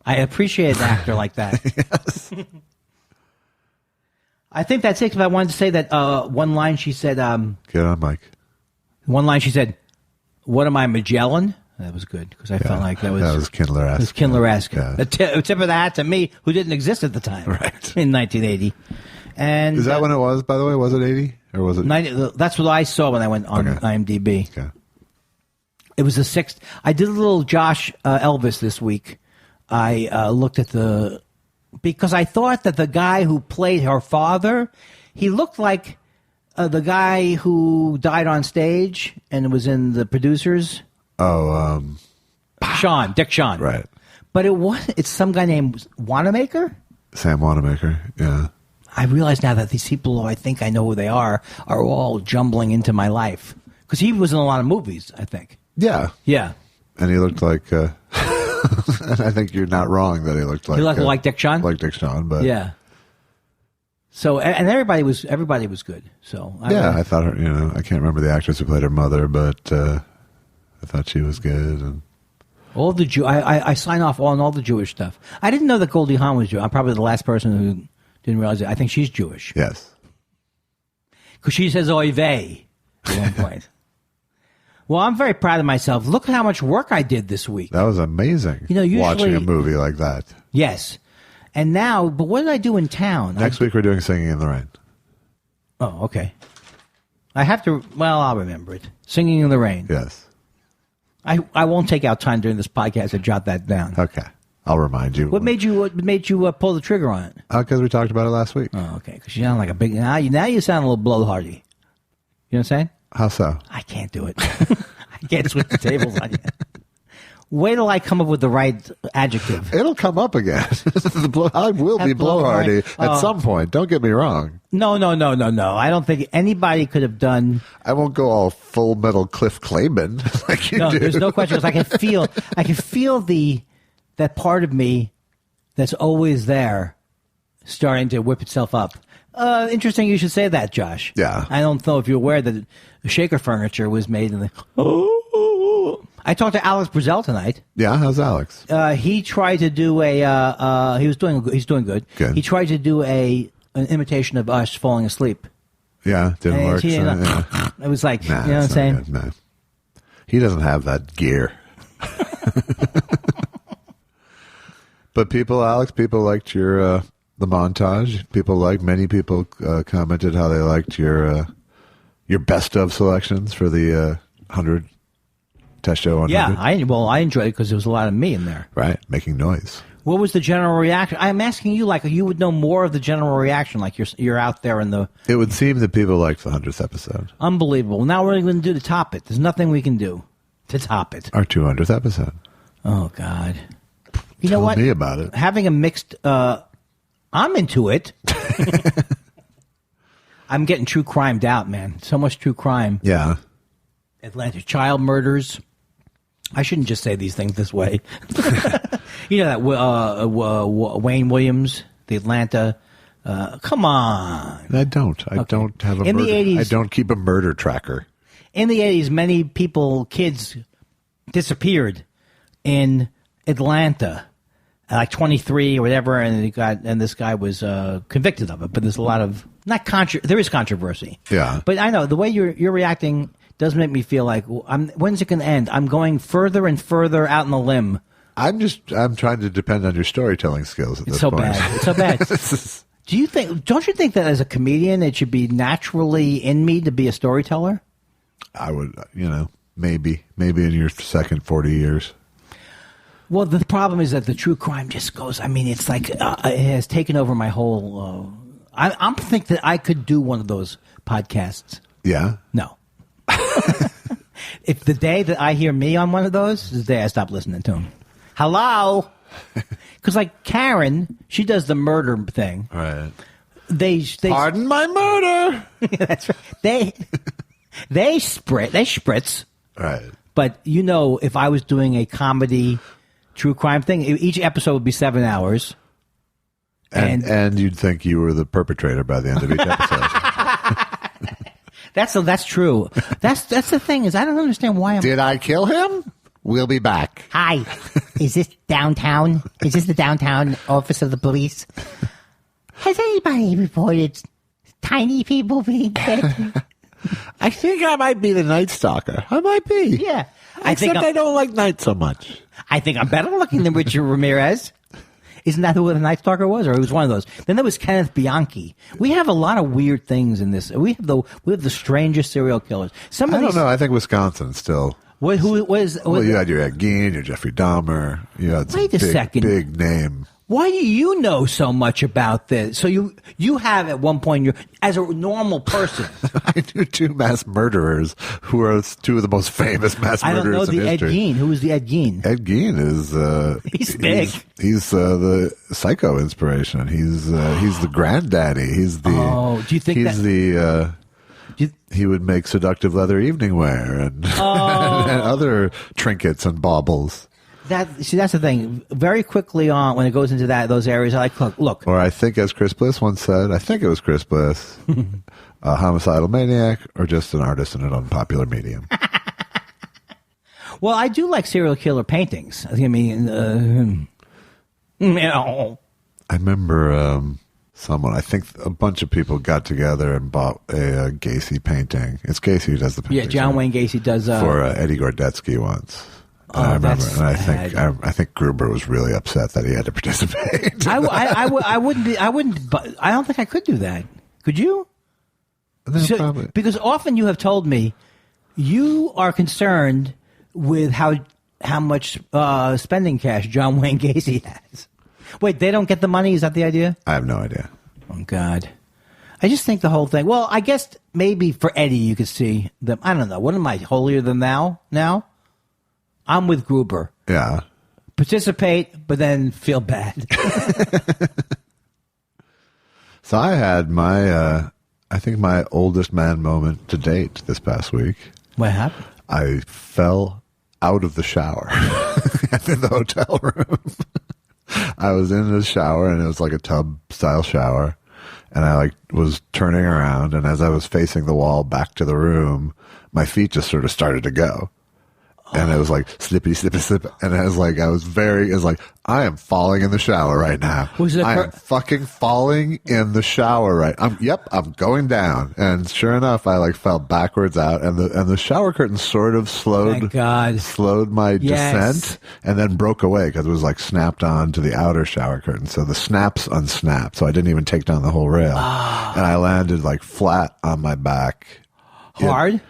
I appreciate an actor like that. Yes. I think that's it. Because I wanted to say that one line she said. Get on, Mike. One line she said, "What am I, Magellan?" That was good because I felt like that was Kindler-esque. It was Kindler-esque. Yeah. A tip of the hat to me, who didn't exist at the time, right, in 1980. And is that when it was? By the way, was it 80 or was it? 90, that's what I saw when I went on IMDb. Okay. It was the 6th. I did a little Josh Elvis this week. I looked at because I thought that the guy who played her father, he looked like the guy who died on stage and was in The Producers. Oh, Dick Shawn. Right. But it's some guy named Wanamaker? Sam Wanamaker, yeah. I realize now that these people who I think I know who they are all jumbling into my life. Because he was in a lot of movies, I think. Yeah. Yeah. And he looked like, and I think you're not wrong that he looked like. He looked like Dick Shawn? Like Dick Shawn, but. Yeah. So, and everybody was good. So I thought her, I can't remember the actress who played her mother, but I thought she was good. And all the I sign off on all the Jewish stuff. I didn't know that Goldie Hawn was Jewish. I'm probably the last person who didn't realize it. I think she's Jewish. Yes. Because she says oy vey at one point. Well, I'm very proud of myself. Look at how much work I did this week. That was amazing. Usually, watching a movie like that. Yes. And now, but what did I do in town? Next week we're doing Singing in the Rain. Oh, okay. I have to, I'll remember it. Singing in the Rain. Yes. I won't take out time during this podcast to jot that down. Okay. I'll remind you. What made you pull the trigger on it? Because we talked about it last week. Oh, okay. Because you sound like a big, now you sound a little blowhardy. You know what I'm saying? How so? I can't do it. I can't switch the tables on you. Wait till I come up with the right adjective. It'll come up again. I will be blowhardy at some point. Don't get me wrong. No. I don't think anybody could have done. I won't go all Full Metal Cliff Clavin like you do. There's no question. I can feel that part of me that's always there starting to whip itself up. Interesting you should say that, Josh. Yeah. I don't know if you're aware that the shaker furniture was made in the... I talked to Alex Brazell tonight. Yeah, how's Alex? He tried to do he's doing good. Good. He tried to do an imitation of us falling asleep. Yeah, didn't work. It was like, you know what I'm saying? Good, no. He doesn't have that gear. But people liked your the montage. Many people commented how they liked your best of selections for the 100 Test Show 100. Yeah, I enjoyed it because there was a lot of me in there. Right, making noise. What was the general reaction? I'm asking you, like you would know more of the general reaction, like you're out there in the. It would seem that people liked the 100th episode. Unbelievable. Now what are we going to do to top it? There's nothing we can do to top it. Our 200th episode. Oh God. Tell know what? Me about it. Having a mixed. I'm into it. I'm getting true crimed out, man. So much true crime. Yeah. Atlanta child murders. I shouldn't just say these things this way. You know that Wayne Williams, the Atlanta. Come on. I don't. I don't have a in murder. The 80s, I don't keep a murder tracker. In the 80s, many kids disappeared in Atlanta, like 23 or whatever, and this guy was convicted of it. But there's a lot of there is controversy. Yeah. But I know the way you're reacting does make me feel like when's it going to end? I'm going further and further out on the limb. I'm trying to depend on your storytelling skills at this point. It's so bad. Don't you think that as a comedian it should be naturally in me to be a storyteller? I would, maybe in your second 40 years. Well, the problem is that the true crime just goes. I mean, it's like it has taken over my whole. I'm thinking that I could do one of those podcasts. Yeah. No. If the day that I hear me on one of those is the day I stop listening to him. Hello. Because like Karen, she does the murder thing. Right. They pardon my murder. That's right. They spritz. Right. But if I was doing a comedy true crime thing, each episode would be 7 hours. And you'd think you were the perpetrator by the end of each episode. That's true. That's the thing is I don't understand why Did I kill him? We'll be back. Hi. Is this downtown? Is this the downtown office of the police? Has anybody reported tiny people being fed? I think I might be the Night Stalker. I might be. Yeah. Except I don't like night so much. I think I'm better looking than Richard Ramirez. Isn't that who the Night Stalker was? Or he was one of those. Then there was Kenneth Bianchi. We have a lot of weird things in this. We have the strangest serial killers. I don't know. I think Wisconsin still. Who was? Well, you had your Ed Gein, your Jeffrey Dahmer. You had some big name. Why do you know so much about this? So you have at one point, as a normal person. I knew two mass murderers who are two of the most famous mass murderers in history. I don't know the Ed Gein. Who is the Ed Gein? Ed Gein is he's big. He's the Psycho inspiration. He's the granddaddy. He's the do you think he's the he would make seductive leather evening wear and other trinkets and baubles. That's the thing. Very quickly on, when it goes into those areas, I like, look. Or I think, as Chris Bliss once said, I think it was Chris Bliss, a homicidal maniac or just an artist in an unpopular medium. Well, I do like serial killer paintings. I mean, I remember someone, I think a bunch of people got together and bought a Gacy painting. It's Gacy who does the paintings. Yeah, John Wayne Gacy does. For Eddie Gordetsky once. I remember, and I think Gruber was really upset that he had to participate. I wouldn't. But I don't think I could do that. Could you? No, probably. Because often you have told me you are concerned with how much spending cash John Wayne Gacy has. Wait, they don't get the money? Is that the idea? I have no idea. Oh God, I just think the whole thing. Well, I guess maybe for Eddie you could see them. I don't know. What am I, holier than thou now? I'm with Gruber. Yeah. Participate, but then feel bad. So I had I think my oldest man moment to date this past week. What happened? I fell out of the shower in the hotel room. I was in the shower, and it was like a tub-style shower, and I was turning around, and as I was facing the wall back to the room, my feet just sort of started to go. And it was like slippy, slippy, slip. And I was like, I am falling in the shower right now. I am fucking falling in the shower right. I'm going down. And sure enough, I fell backwards out, and the shower curtain sort of slowed my descent, and then broke away because it was snapped on to the outer shower curtain. So the snaps unsnapped. So I didn't even take down the whole rail, and I landed flat on my back. Hard?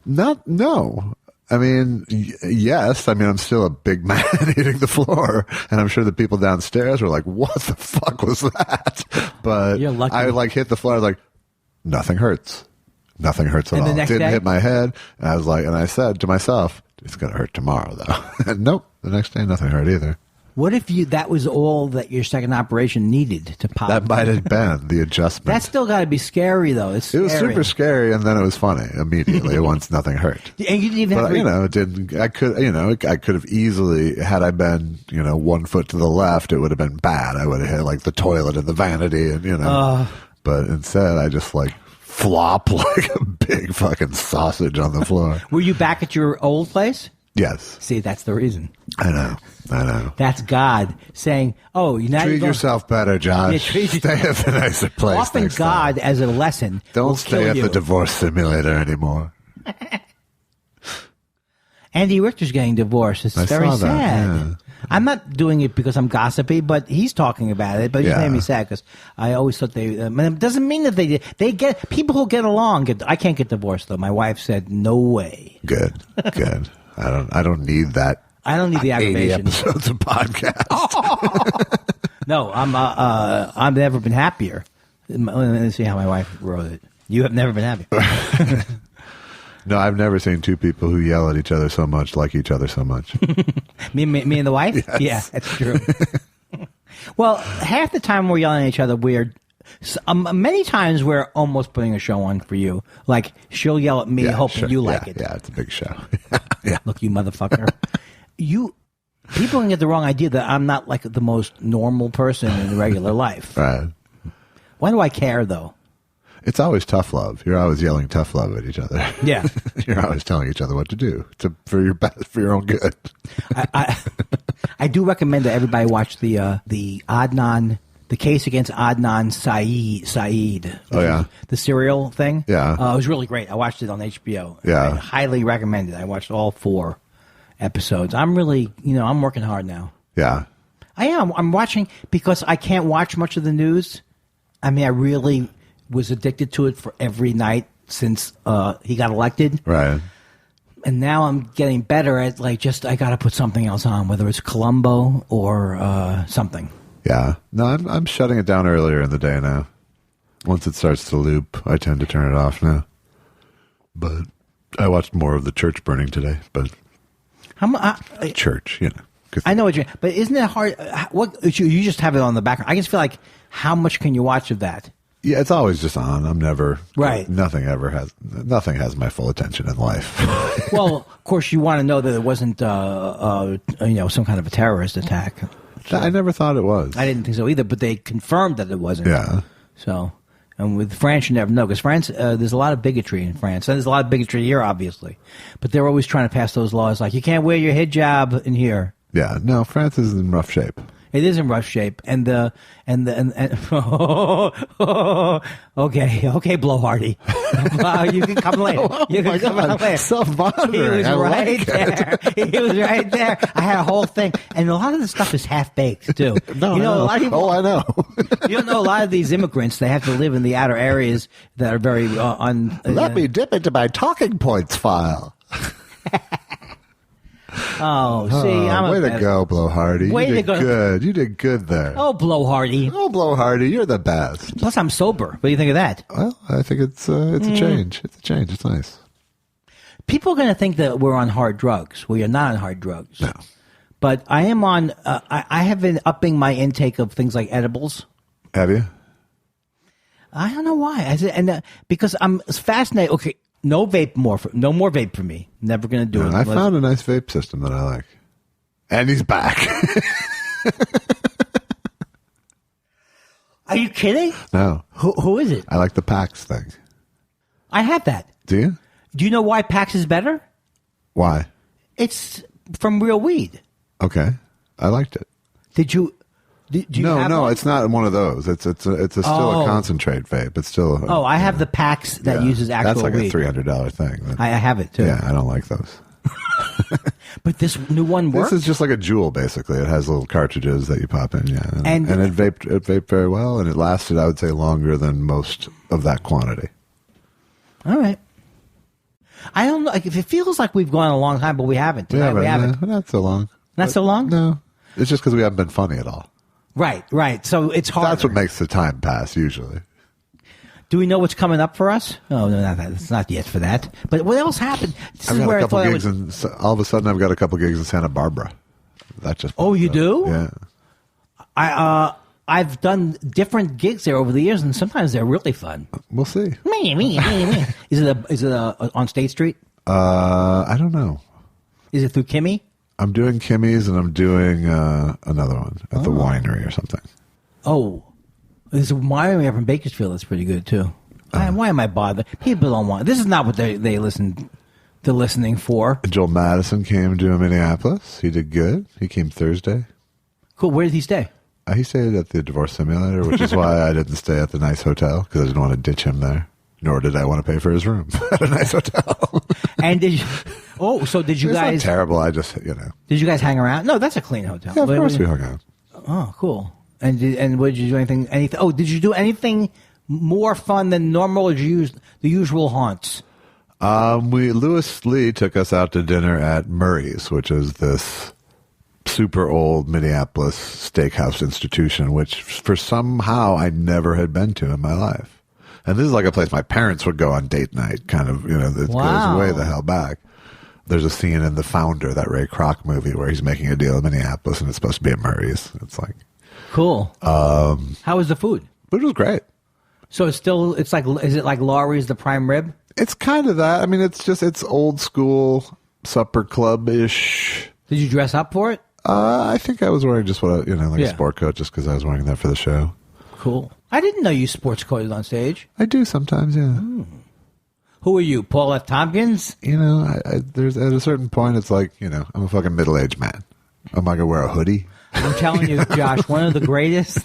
No. I mean, yes. I mean, I'm still a big man hitting the floor, and I'm sure the people downstairs were like, "What the fuck was that?" But you're lucky. I hit the floor. I was like, "Nothing hurts. Nothing hurts at all." It didn't hit my head, and I was like, and I said to myself, "It's gonna hurt tomorrow, though." And nope. The next day, nothing hurt either. What if that was all that your second operation needed to pop? That might have been the adjustment. That's still got to be scary, though. It was super scary, and then it was funny immediately once nothing hurt. And you didn't even it didn't. I could have easily, had I been 1 foot to the left, it would have been bad. I would have hit the toilet and the vanity, and But instead, I just flop like a big fucking sausage on the floor. Were you back at your old place? Yes. See, that's the reason. I know. That's God saying, "Oh, treat yourself better, Josh. Stay at the nicer place." Often God, as a lesson, don't stay at the divorce simulator anymore. Andy Richter's getting divorced. It's very sad. Yeah. I'm not doing it because I'm gossipy, but he's talking about it. But it made me sad because I always thought it doesn't mean that they get people who get along. I can't get divorced though. My wife said no way. Good. I don't need that. I don't need the aggravation. 80 episodes of podcast. No, I've never been happier. Let me see how my wife wrote it. You have never been happier. No, I've never seen two people who yell at each other so much, like each other so much. me and the wife? Yes. Yeah, that's true. Well, half the time we're yelling at each other, many times we're almost putting a show on for you. Like, she'll yell at me, hoping you like it. Yeah, it's a big show. Yeah. Look, you motherfucker. People can get the wrong idea that I'm not the most normal person in regular life. Right. Why do I care, though? It's always tough love. You're always yelling tough love at each other. Yeah. You're always telling each other what to do for your own good. I do recommend that everybody watch the Adnan, the case against Adnan Saeed. Oh yeah, the serial thing. Yeah, it was really great. I watched it on HBO. Yeah, I highly recommend it. I watched all 4 episodes. I'm really, I'm working hard now. Yeah, I am. I'm watching because I can't watch much of the news. I mean, I really was addicted to it for every night since he got elected. Right. And now I'm getting better at I got to put something else on, whether it's Columbo or something. Yeah. No, I'm shutting it down earlier in the day now. Once it starts to loop, I tend to turn it off now. But I watched more of the church burning today. But church, I know what you're. But isn't it hard? You just have it on the background. I just feel like, how much can you watch of that? Yeah, it's always just on. I'm never right. Nothing has my full attention in life. Well, of course, you want to know that it wasn't, some kind of a terrorist attack. So, I never thought it was. I didn't think so either, but they confirmed that it wasn't. Yeah. So, and with France, you never know, because France, there's a lot of bigotry in France, and there's a lot of bigotry here, obviously. But they're always trying to pass those laws, like you can't wear your hijab in here. Yeah. No, France is in rough shape. It is in rough shape, and okay, Blowhardy. You can come later. You can come later. Self-monitoring. He was right there. He was right there. I had a whole thing, and a lot of the stuff is half baked too. A lot of people. Oh, I know. You don't know, a lot of these immigrants, they have to live in the outer areas that are very Let me dip into my talking points file. Oh, see, I'm way to go, Blowhardy. Way you to did go. Good. You did good there. Oh, Blowhardy. Oh, Blowhardy, you're the best. Plus, I'm sober. What do you think of that? Well, I think it's a change. It's a change. It's nice. People are going to think that we're on hard drugs. Well, you're not on hard drugs. No. But I am on. I have been upping my intake of things like edibles. Have you? I don't know why. Because I'm fascinated. Okay. No more vape for me. Never going to do it. I found a nice vape system that I like. And he's back. Are you kidding? No. Who is it? I like the PAX thing. I have that. Do you? Do you know why PAX is better? Why? It's from real weed. Okay. I liked it. Did you... No, it's not one of those. It's still a concentrate vape. It's still. I have the packs that uses actual weed. That's like weed. a $300 thing. I have it too. Yeah, I don't like those. But this new one works. This is just like a Juul, basically. It has little cartridges that you pop in. Yeah, and it vaped very well, and it lasted, I would say, longer than most of that quantity. All right. I don't know. It feels like we've gone a long time, but we haven't. We haven't. Not so long. Not so long? No. It's just because we haven't been funny at all. Right. So it's hard. That's what makes the time pass, usually. Do we know what's coming up for us? Oh, no, not that. It's not yet for that. But what else happened? All of a sudden, I've got a couple gigs in Santa Barbara. That just. Oh, you do? Yeah. I've done different gigs there over the years, and sometimes they're really fun. We'll see. Is it on State Street? I don't know. Is it through Kimmy? I'm doing Kimmy's, and I'm doing another one at the winery or something. Oh, there's a winery up in Bakersfield that's pretty good too. Why am I bothered? People don't want. This is not what they're listening for. Joel Madison came to Minneapolis. He did good. He came Thursday. Cool. Where did he stay? He stayed at the Divorce Simulator, which is why I didn't stay at the nice hotel, because I didn't want to ditch him there. Nor did I want to pay for his room at a nice hotel. And did you? Oh, so did you it's guys? Not terrible. I just, Did you guys hang around? No, that's a clean hotel. Yeah, of course we hung out. Oh, cool. And what did you do? Anything? Oh, did you do anything more fun than normal? Or did you use the usual haunts? Lewis Lee took us out to dinner at Murray's, which is this super old Minneapolis steakhouse institution, which for somehow I never had been to in my life. And this is like a place my parents would go on date night, kind of, it goes way the hell back. There's a scene in The Founder, that Ray Kroc movie, where he's making a deal in Minneapolis, and it's supposed to be at Murray's. It's like... Cool. How was the food? Food was great. So is it like Laurie's the prime rib? It's kind of that. I mean, it's old school supper club-ish. Did you dress up for it? I think I was wearing just a sport coat, just because I was wearing that for the show. Cool. I didn't know you sports coated on stage. I do sometimes, yeah. Who are you, Paul F. Tompkins? There's at a certain point, it's like, I'm a fucking middle-aged man. Am I going to wear a hoodie? I'm telling you, Josh, one of the greatest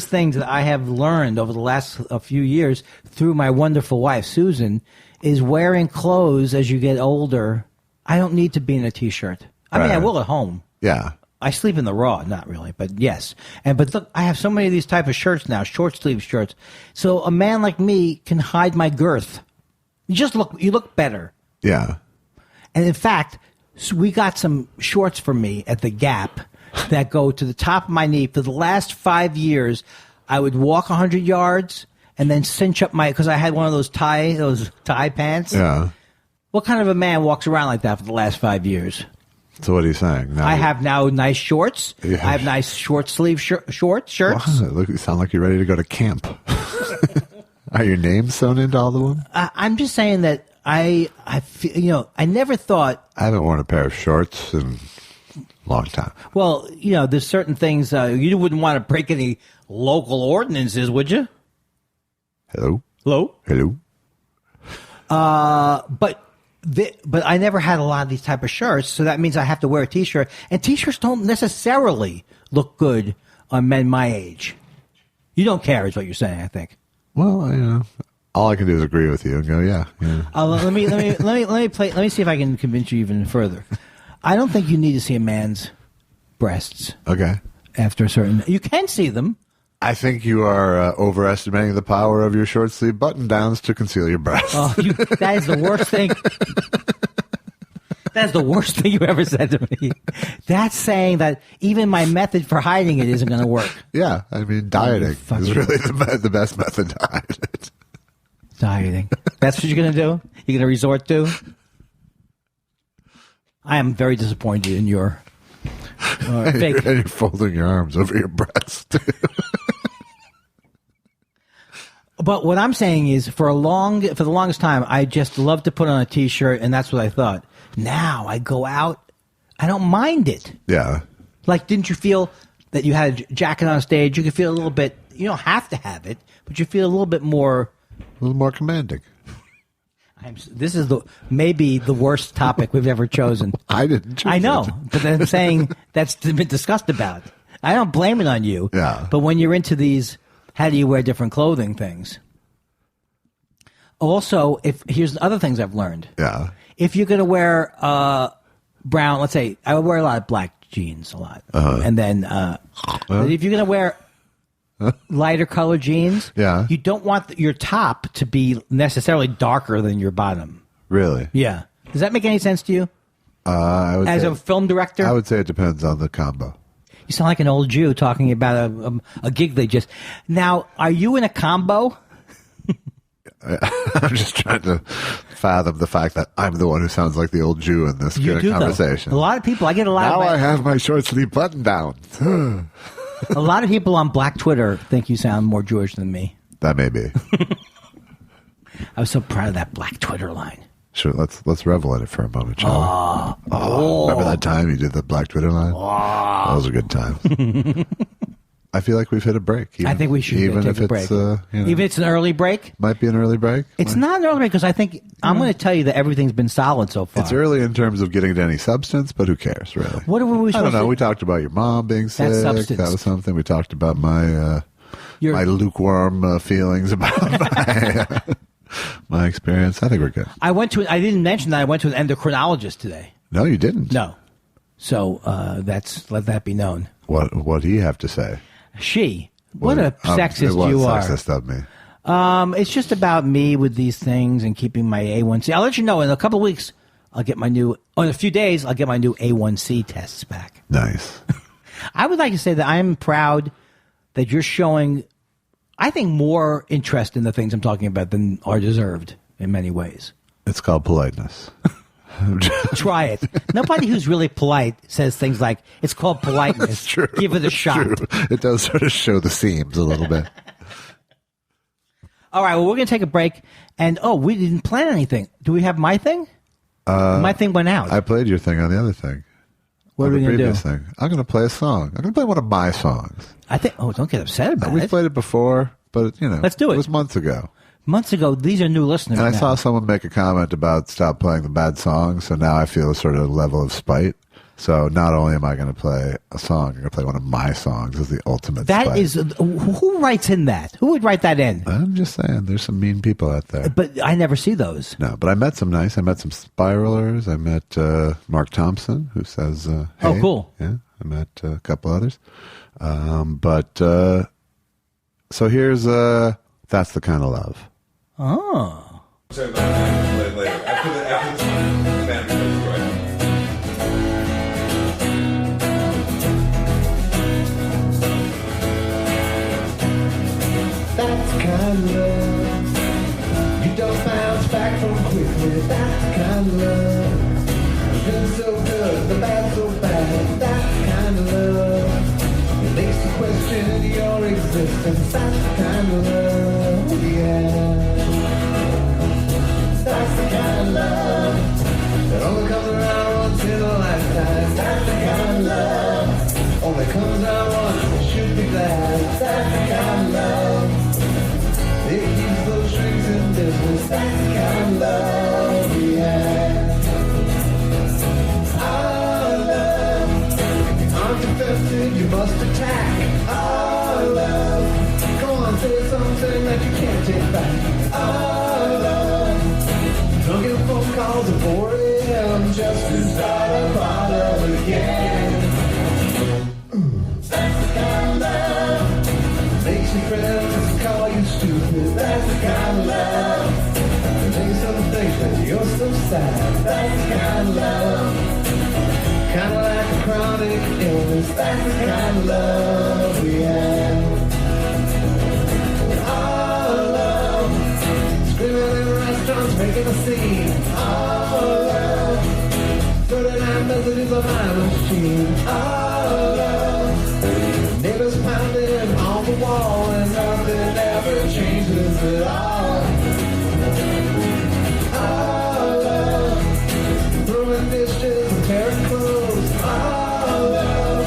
things that I have learned over the last few years through my wonderful wife, Susan, is wearing clothes as you get older. I don't need to be in a T-shirt. I mean, I will at home. Yeah. I sleep in the raw, not really, but yes. But look, I have so many of these type of shirts now, short sleeve shirts. So a man like me can hide my girth. You look better. Yeah. And in fact, we got some shorts for me at the Gap that go to the top of my knee. For the last 5 years, I would walk 100 yards and then cinch up because I had one of those tie pants. Yeah. What kind of a man walks around like that for the last 5 years? So what are you saying? I have now nice shorts. Yeah. I have nice short sleeve shirts. Look, you sound like you're ready to go to camp. Are your names sewn into all of them? I'm just saying that I feel, I never thought. I haven't worn a pair of shorts in a long time. Well, there's certain things you wouldn't want to break any local ordinances, would you? Hello. But I never had a lot of these type of shirts, so that means I have to wear a T-shirt. And T-shirts don't necessarily look good on men my age. You don't care, is what you're saying, I think. Well, all I can do is agree with you and go, yeah. Let me see if I can convince you even further. I don't think you need to see a man's breasts. Okay. After a certain, you can see them. I think you are overestimating the power of your short sleeve button downs to conceal your breasts. Oh, that is the worst thing. That's the worst thing you ever said to me. That's saying that even my method for hiding it isn't going to work. Yeah, I mean, dieting is really the best method to hide it. Dieting. That's what you're going to do? You're going to resort to? I am very disappointed in your fake. And you're folding your arms over your breast. But what I'm saying is, for the longest time, I just loved to put on a T-shirt, and that's what I thought. Now I go out, I don't mind it. Yeah. Like, didn't you feel that you had a jacket on stage? You could feel a little bit. You don't have to have it, but you feel a little bit more. A little more commanding. This is maybe the worst topic we've ever chosen. I didn't choose I know, it. but I'm saying that's been discussed about. I don't blame it on you. Yeah. But when you're into these, how do you wear different clothing things? Also, here's other things I've learned. Yeah. If you're going to wear brown, let's say, I wear a lot of black jeans a lot. And then but if you're going to wear lighter colored jeans, you don't want your top to be necessarily darker than your bottom. Really? Yeah. Does that make any sense to you? As a film director? I would say it depends on the combo. You sound like an old Jew talking about a gig they just... Now, are you in a combo? I'm just trying to fathom the fact that I'm the one who sounds like the old Jew in this conversation. Though. A lot of people, I get a lot now I have my short sleeve button down. A lot of people on Black Twitter think you sound more Jewish than me. That may be. I was so proud of that Black Twitter line. Sure, let's revel in it for a moment, shall we? Remember that time you did the Black Twitter line? That was a good time. I feel like we've hit a break. I think we should take a break. Even if it's an early break? Might be an early break. It's not an early break because I think I'm going to tell you that everything's been solid so far. It's early in terms of getting to any substance, but who cares, really? What were we supposed to do? I don't know. We talked about your mom being sick. That's substance. That was something. We talked about my lukewarm feelings about my experience. I think we're good. I didn't mention that I went to an endocrinologist today. No, you didn't. No. So let that be known. What do you have to say? What a sexist you are. Sexist of me. It's just about me with these things and keeping my A1C. I'll let you know in a couple of weeks. In a few days, I'll get my new A1C tests back. Nice. I would like to say that I'm proud that you're showing, I think, more interest in the things I'm talking about than are deserved in many ways. It's called politeness. Try it. Nobody who's really polite says things like, it's called politeness. It's true. Give it a shot. True. It does sort of show the seams a little bit. All right, well, we're going to take a break. And, we didn't plan anything. Do we have my thing? My thing went out. I played your thing on the other thing. What are we going to do? Thing. I'm going to play a song. I'm going to play one of my songs. Don't get upset about it. We've played it before, but, let's do it. It was months ago. Months ago, these are new listeners. And I now. saw someone make a comment about stop playing the bad songs, so now I feel a sort of level of spite. So not only am I going to play a song, I'm going to play one of my songs as the ultimate That spite. is, who writes in that? Who would write that in? I'm just saying, there's some mean people out there. But I never see those. No, but I met some nice. I met some spiralers. I met Mark Thompson, who says, hey. Oh, cool. Yeah, I met a couple others. So here's That's the Kind of Love. Oh. Sorry, later. After this band becomes right. That's the kind of love you don't bounce back from quickly. That's the kind of love the good so good, the bad so bad. That's the kind of love it makes you question your existence. That's the kind of love, yeah. That's the kind of love that only comes around once in a lifetime. That's the kind of love only comes around once and should be glad. That's the kind of love it keeps those strings in business. That's the kind of love we have. Our love, aren't defensive, you must attack. Our love, come on, say something that you can't take back. Our love, don't get phone calls at 4 a.m. just to start a bottle again. That's the kind of love makes you friends call you stupid. That's the kind of love that makes them think that you're so sad. That's the kind of love, kind of like a chronic illness. That's the kind of love we have. Our love, screaming in restaurants, making a scene. Our love, 39 messages of my machine. Our love, neighbors pounding on the wall and nothing ever changes at all. Our love, throwing dishes and tearing clothes. Our love,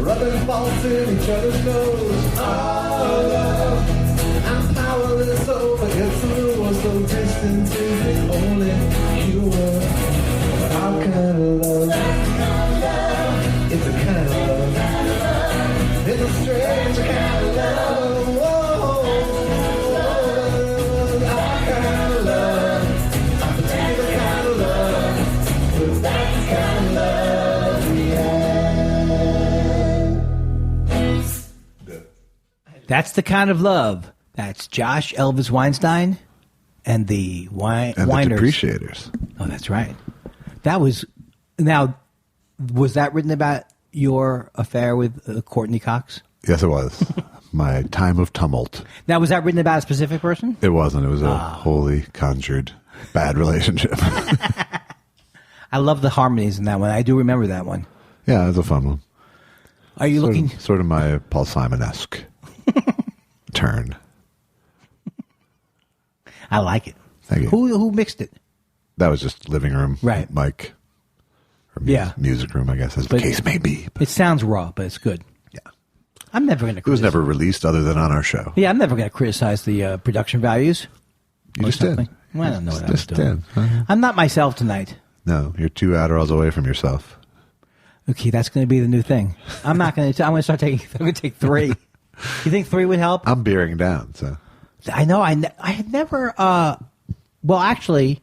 rubbing faults in each other's nose. Our love, I'm powerless over its allure. So distance is the only cure. Our kind of love, it's a kind of love. It's a strange kind of love. Whoa, our kind of love, a particular kind of love. But that's the kind of love we have. That's the kind of love. That's Josh Elvis Weinstein and the Whiners. And the Depreciators. Oh, that's right. That was, now, was that written about your affair with Courtney Cox? Yes, it was. My time of tumult. Now, was that written about a specific person? It wasn't. It was a wholly conjured bad relationship. I love the harmonies in that one. I do remember that one. Yeah, it was a fun one. Are you looking? Sort of my Paul Simon-esque turn. I like it. Thank you. Who mixed it? That was just living room, Right. mic, or Yeah. music room, I guess, as the But case may be. But it sounds raw, but it's good. yeah, I'm never going to. it was never released other than on our show. Yeah, I'm never going to criticize the production values. You or just did. something. Well, I don't know what I was Just doing. did. Uh-huh. I'm not myself tonight. No, you're 2 Adderalls away from yourself. Okay, that's going to be the new thing. I'm not going to. I'm going to start taking. I'm going to take 3. You think 3 would help? I'm beering down, so I know. I had never. Well, actually,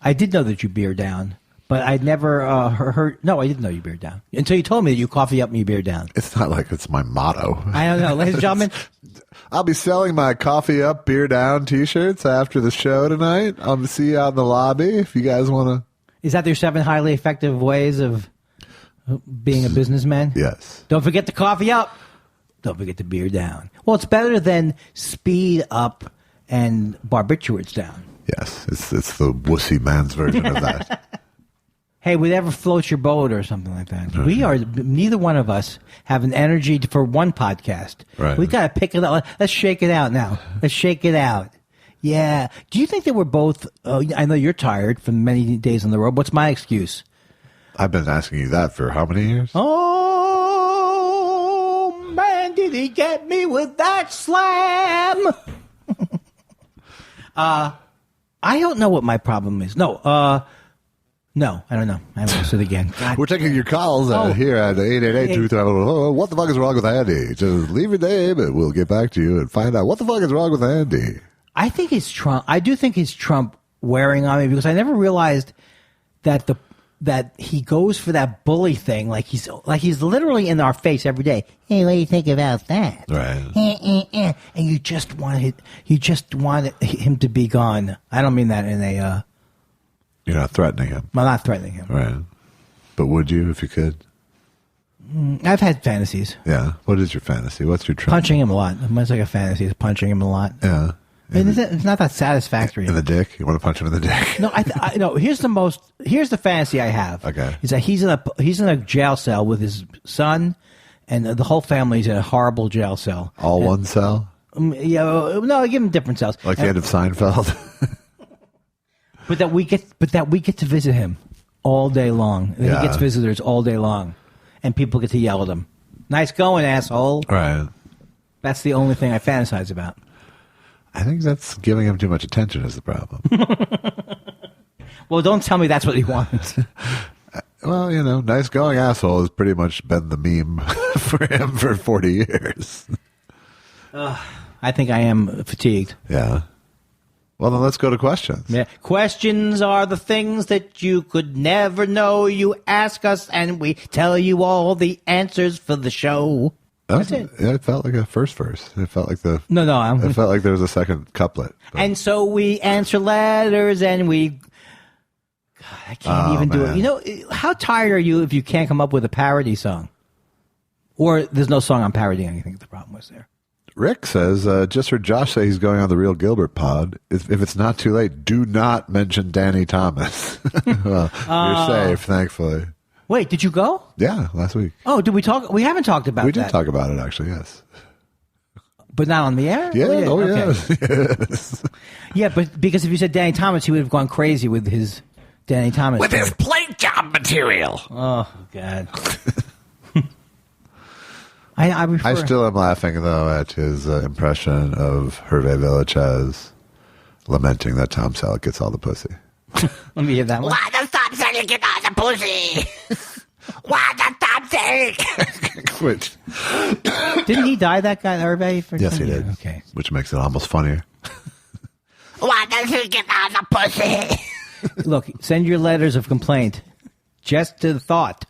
I did know that you beer down, but I'd never heard. No, I didn't know you beer down until you told me that you coffee up and you beer down. it's not like it's my motto. I don't know, ladies and gentlemen. I'll be selling my coffee up, beer down T-shirts after the show tonight. I'll see you out in the lobby if you guys want to. Is that your 7 highly effective ways of being a businessman? Yes. Don't forget the coffee up. Don't forget the beer down. Well, it's better than speed up and barbiturates down. Yes, it's the wussy man's version of that. Hey, whatever floats your boat or something like that. We are, neither one of us have an energy for one podcast. Right. We've got to pick it up. Let's shake it out now. Let's shake it out. Yeah. Do you think that we're both, I know you're tired from many days on the road. What's my excuse? I've been asking you that for how many years? Oh, man, did he get me with that slam? I don't know what my problem is. No, I don't know. I haven't listened again. God. We're taking your calls here at 888 What the fuck is wrong with Andy? Just leave your name and we'll get back to you and find out what the fuck is wrong with Andy. I think it's Trump. I do think it's Trump wearing on me because I never realized that he goes for that bully thing. Like he's literally in our face every day. Hey, what do you think about that? Right. And you just want him to be gone. I don't mean that in a. You're not threatening him. I'm not threatening him. Right. But would you if you could? I've had fantasies. Yeah. What is your fantasy? What's your trend? Punching him a lot. It's like a fantasy is punching him a lot. Yeah. It's not that satisfactory. In the dick? You want to punch him in the dick? No, no. Here's the fantasy I have. Okay. Is that he's in a jail cell with his son, and the whole family's in a horrible jail cell. All one cell? Yeah. No, I give him different cells. Like the end of Seinfeld? But that we get to visit him all day long. And he gets visitors all day long, and people get to yell at him. Nice going, asshole. Right. That's the only thing I fantasize about. I think that's giving him too much attention is the problem. Well, don't tell me that's what he wants. Well, nice going asshole has pretty much been the meme for him for 40 years. I think I am fatigued. Yeah. Well, then let's go to questions. Yeah. Questions are the things that you could never know. You ask us, and we tell you all the answers for the show. That's it. Yeah, it felt like a first verse. It felt like it felt like there was a second couplet. But. And so we answer letters, and we. God, I can't even do it. How tired are you if you can't come up with a parody song, or there's no song on parodying anything? The problem was there. Rick says, just heard Josh say he's going on the Real Gilbert pod. If it's not too late, do not mention Danny Thomas. Well, you're safe, thankfully. Wait, did you go? Yeah, last week. Oh, did we talk? We haven't talked about that. We did talk about it, actually, yes. But not on the air? Yeah, okay. yes. Yeah, but because if you said Danny Thomas, he would have gone crazy with his Danny Thomas. With his plate job material. Oh, God. I still am laughing, though, at his impression of Hervé Villachez lamenting that Tom Selleck gets all the pussy. Let me hear that one. Why does Tom Selleck get all the pussy? Why does Tom Selleck? Which, didn't he die, that guy, Hervé? Yes, he did. Okay. Which makes it almost funnier. Why does he get all the pussy? Look, send your letters of complaint. Just to the thought.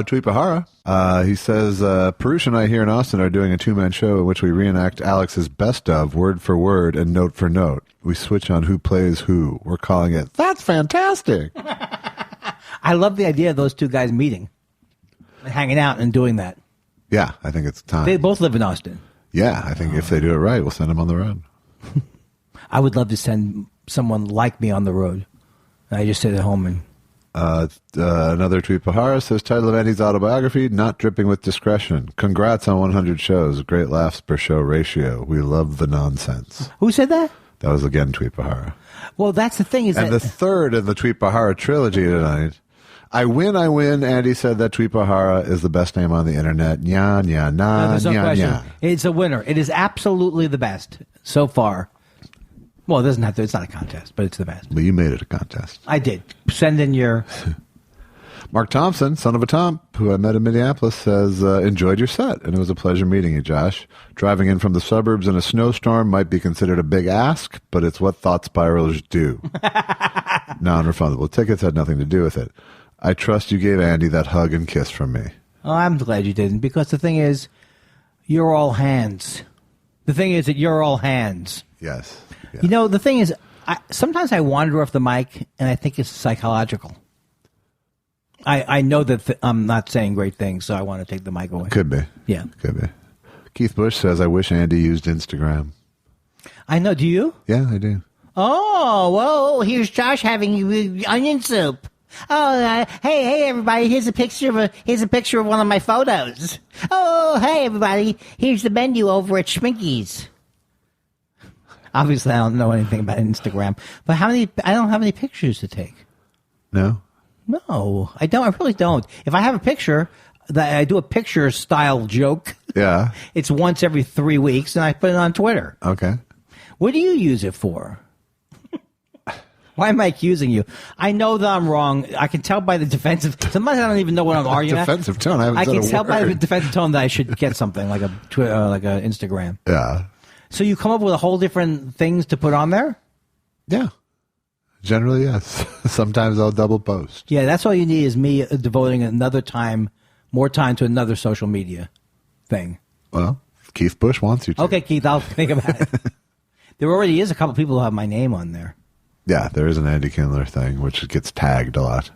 Tweet he says, Perush and I here in Austin are doing a two-man show in which we reenact Alex's best of, word for word and note for note. We switch on who plays who. We're calling it, That's Fantastic. I love the idea of those two guys meeting, hanging out and doing that. Yeah, I think it's time. They both live in Austin. Yeah, I think if they do it right, we'll send them on the road. I would love to send someone like me on the road. I just sit at home and... Another tweet, Pahara says, title of Andy's autobiography, Not Dripping with Discretion. Congrats on 100 shows. Great laughs per show ratio. We love the nonsense. Who said that? That was again Tweet Pahara. Well, that's the thing. And the third in the Tweet Pahara trilogy tonight. I win. Andy said that Tweet Pahara is the best name on the internet. Nya, nya, na, there's no nya, question. nya. It's a winner. It is absolutely the best so far. Well, it doesn't have to. It's not a contest, but it's the best. But you made it a contest. I did. Send in your... Mark Thompson, son of a Tomp, who I met in Minneapolis, says, enjoyed your set, and it was a pleasure meeting you, Josh. Driving in from the suburbs in a snowstorm might be considered a big ask, but it's what thought spiralers do. Non-refundable tickets had nothing to do with it. I trust you gave Andy that hug and kiss from me. Oh, I'm glad you didn't, because the thing is, you're all hands. The thing is that you're all hands. Yes. You know, the thing is, sometimes I wander off the mic, and I think it's psychological. I know that I'm not saying great things, so I want to take the mic away. Could be. Yeah. Could be. Keith Bush says, I wish Andy used Instagram. I know. Do you? Yeah, I do. Oh, well, here's Josh having onion soup. Oh, hey, everybody! Here's a picture of one of my photos. Oh, hey, everybody! Here's the menu over at Schminky's. Obviously, I don't know anything about Instagram, but I don't have any pictures to take. No? No, I don't. I really don't. If I have a picture, I do a picture style joke. Yeah. It's once every 3 weeks, and I put it on Twitter. Okay. What do you use it for? Why am I accusing you? I know that I'm wrong. I can tell by the defensive. Sometimes I don't even know what I'm arguing. Defensive tone. I can tell by the defensive tone that I should get something like a Twitter, like a Instagram. Yeah. So you come up with a whole different things to put on there? Yeah. Generally, yes. Sometimes I'll double post. Yeah, that's all you need is me devoting more time to another social media thing. Well, Keith Bush wants you to. Okay, Keith, I'll think about it. There already is a couple people who have my name on there. Yeah, there is an Andy Kindler thing, which gets tagged a lot.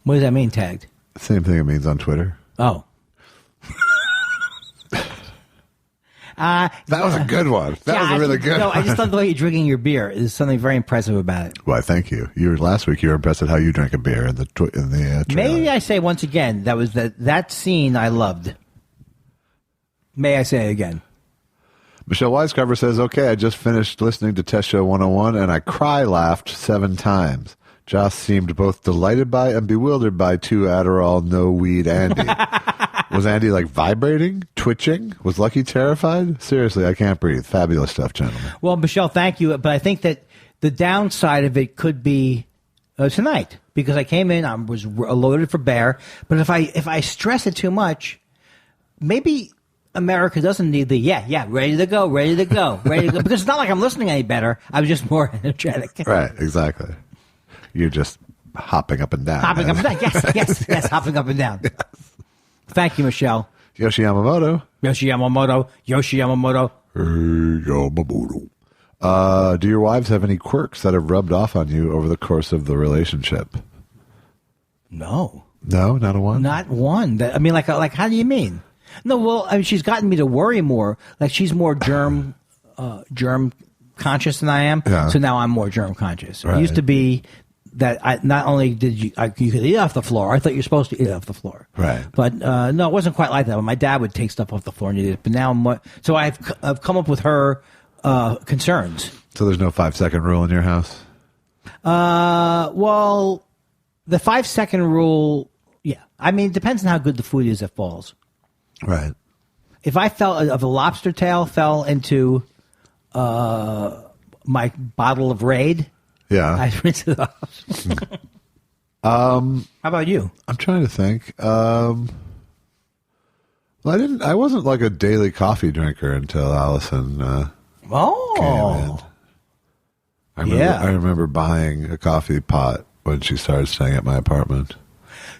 What does that mean, tagged? Same thing it means on Twitter. Oh. That was a good one. That was a really good one. I just love the way you're drinking your beer. There's something very impressive about it. Why, thank you. Last week you were impressed at how you drank a beer in the trailer. Maybe I say once again, that scene I loved. May I say it again? Michelle Weiscover says, okay, I just finished listening to Test Show 101 and I laughed 7 times. Joss seemed both delighted by and bewildered by 2 Adderall, no weed Andy. Was Andy like vibrating, twitching? Was Lucky terrified? Seriously, I can't breathe. Fabulous stuff, gentlemen. Well, Michelle, thank you. But I think that the downside of it could be tonight because I came in, I was loaded for bear. But if I stress it too much, maybe America doesn't need the ready to go, because it's not like I'm listening any better. I was just more energetic. Right, exactly. You're just hopping up and down. Yes, hopping up and down. Yes. Thank you, Michelle. Yoshi Yamamoto. Do your wives have any quirks that have rubbed off on you over the course of the relationship? No, not a one. Not one. Like how do you mean? No, well, she's gotten me to worry more. Like she's more germ conscious than I am. Yeah. So now I'm more germ conscious. Right. It used to be that not only did you could eat off the floor. I thought you're supposed to eat off the floor. Right. But no, it wasn't quite like that. My dad would take stuff off the floor and eat it. But now I'm more. So I've come up with her concerns. So there's no 5-second rule in your house? Well, the 5-second rule. Yeah. It depends on how good the food is that falls. Right. If I felt if a lobster tail fell into my bottle of Raid, I'd rinse it off. How about you? I'm trying to think. Well, I wasn't like a daily coffee drinker until Allison came in. I remember buying a coffee pot when she started staying at my apartment.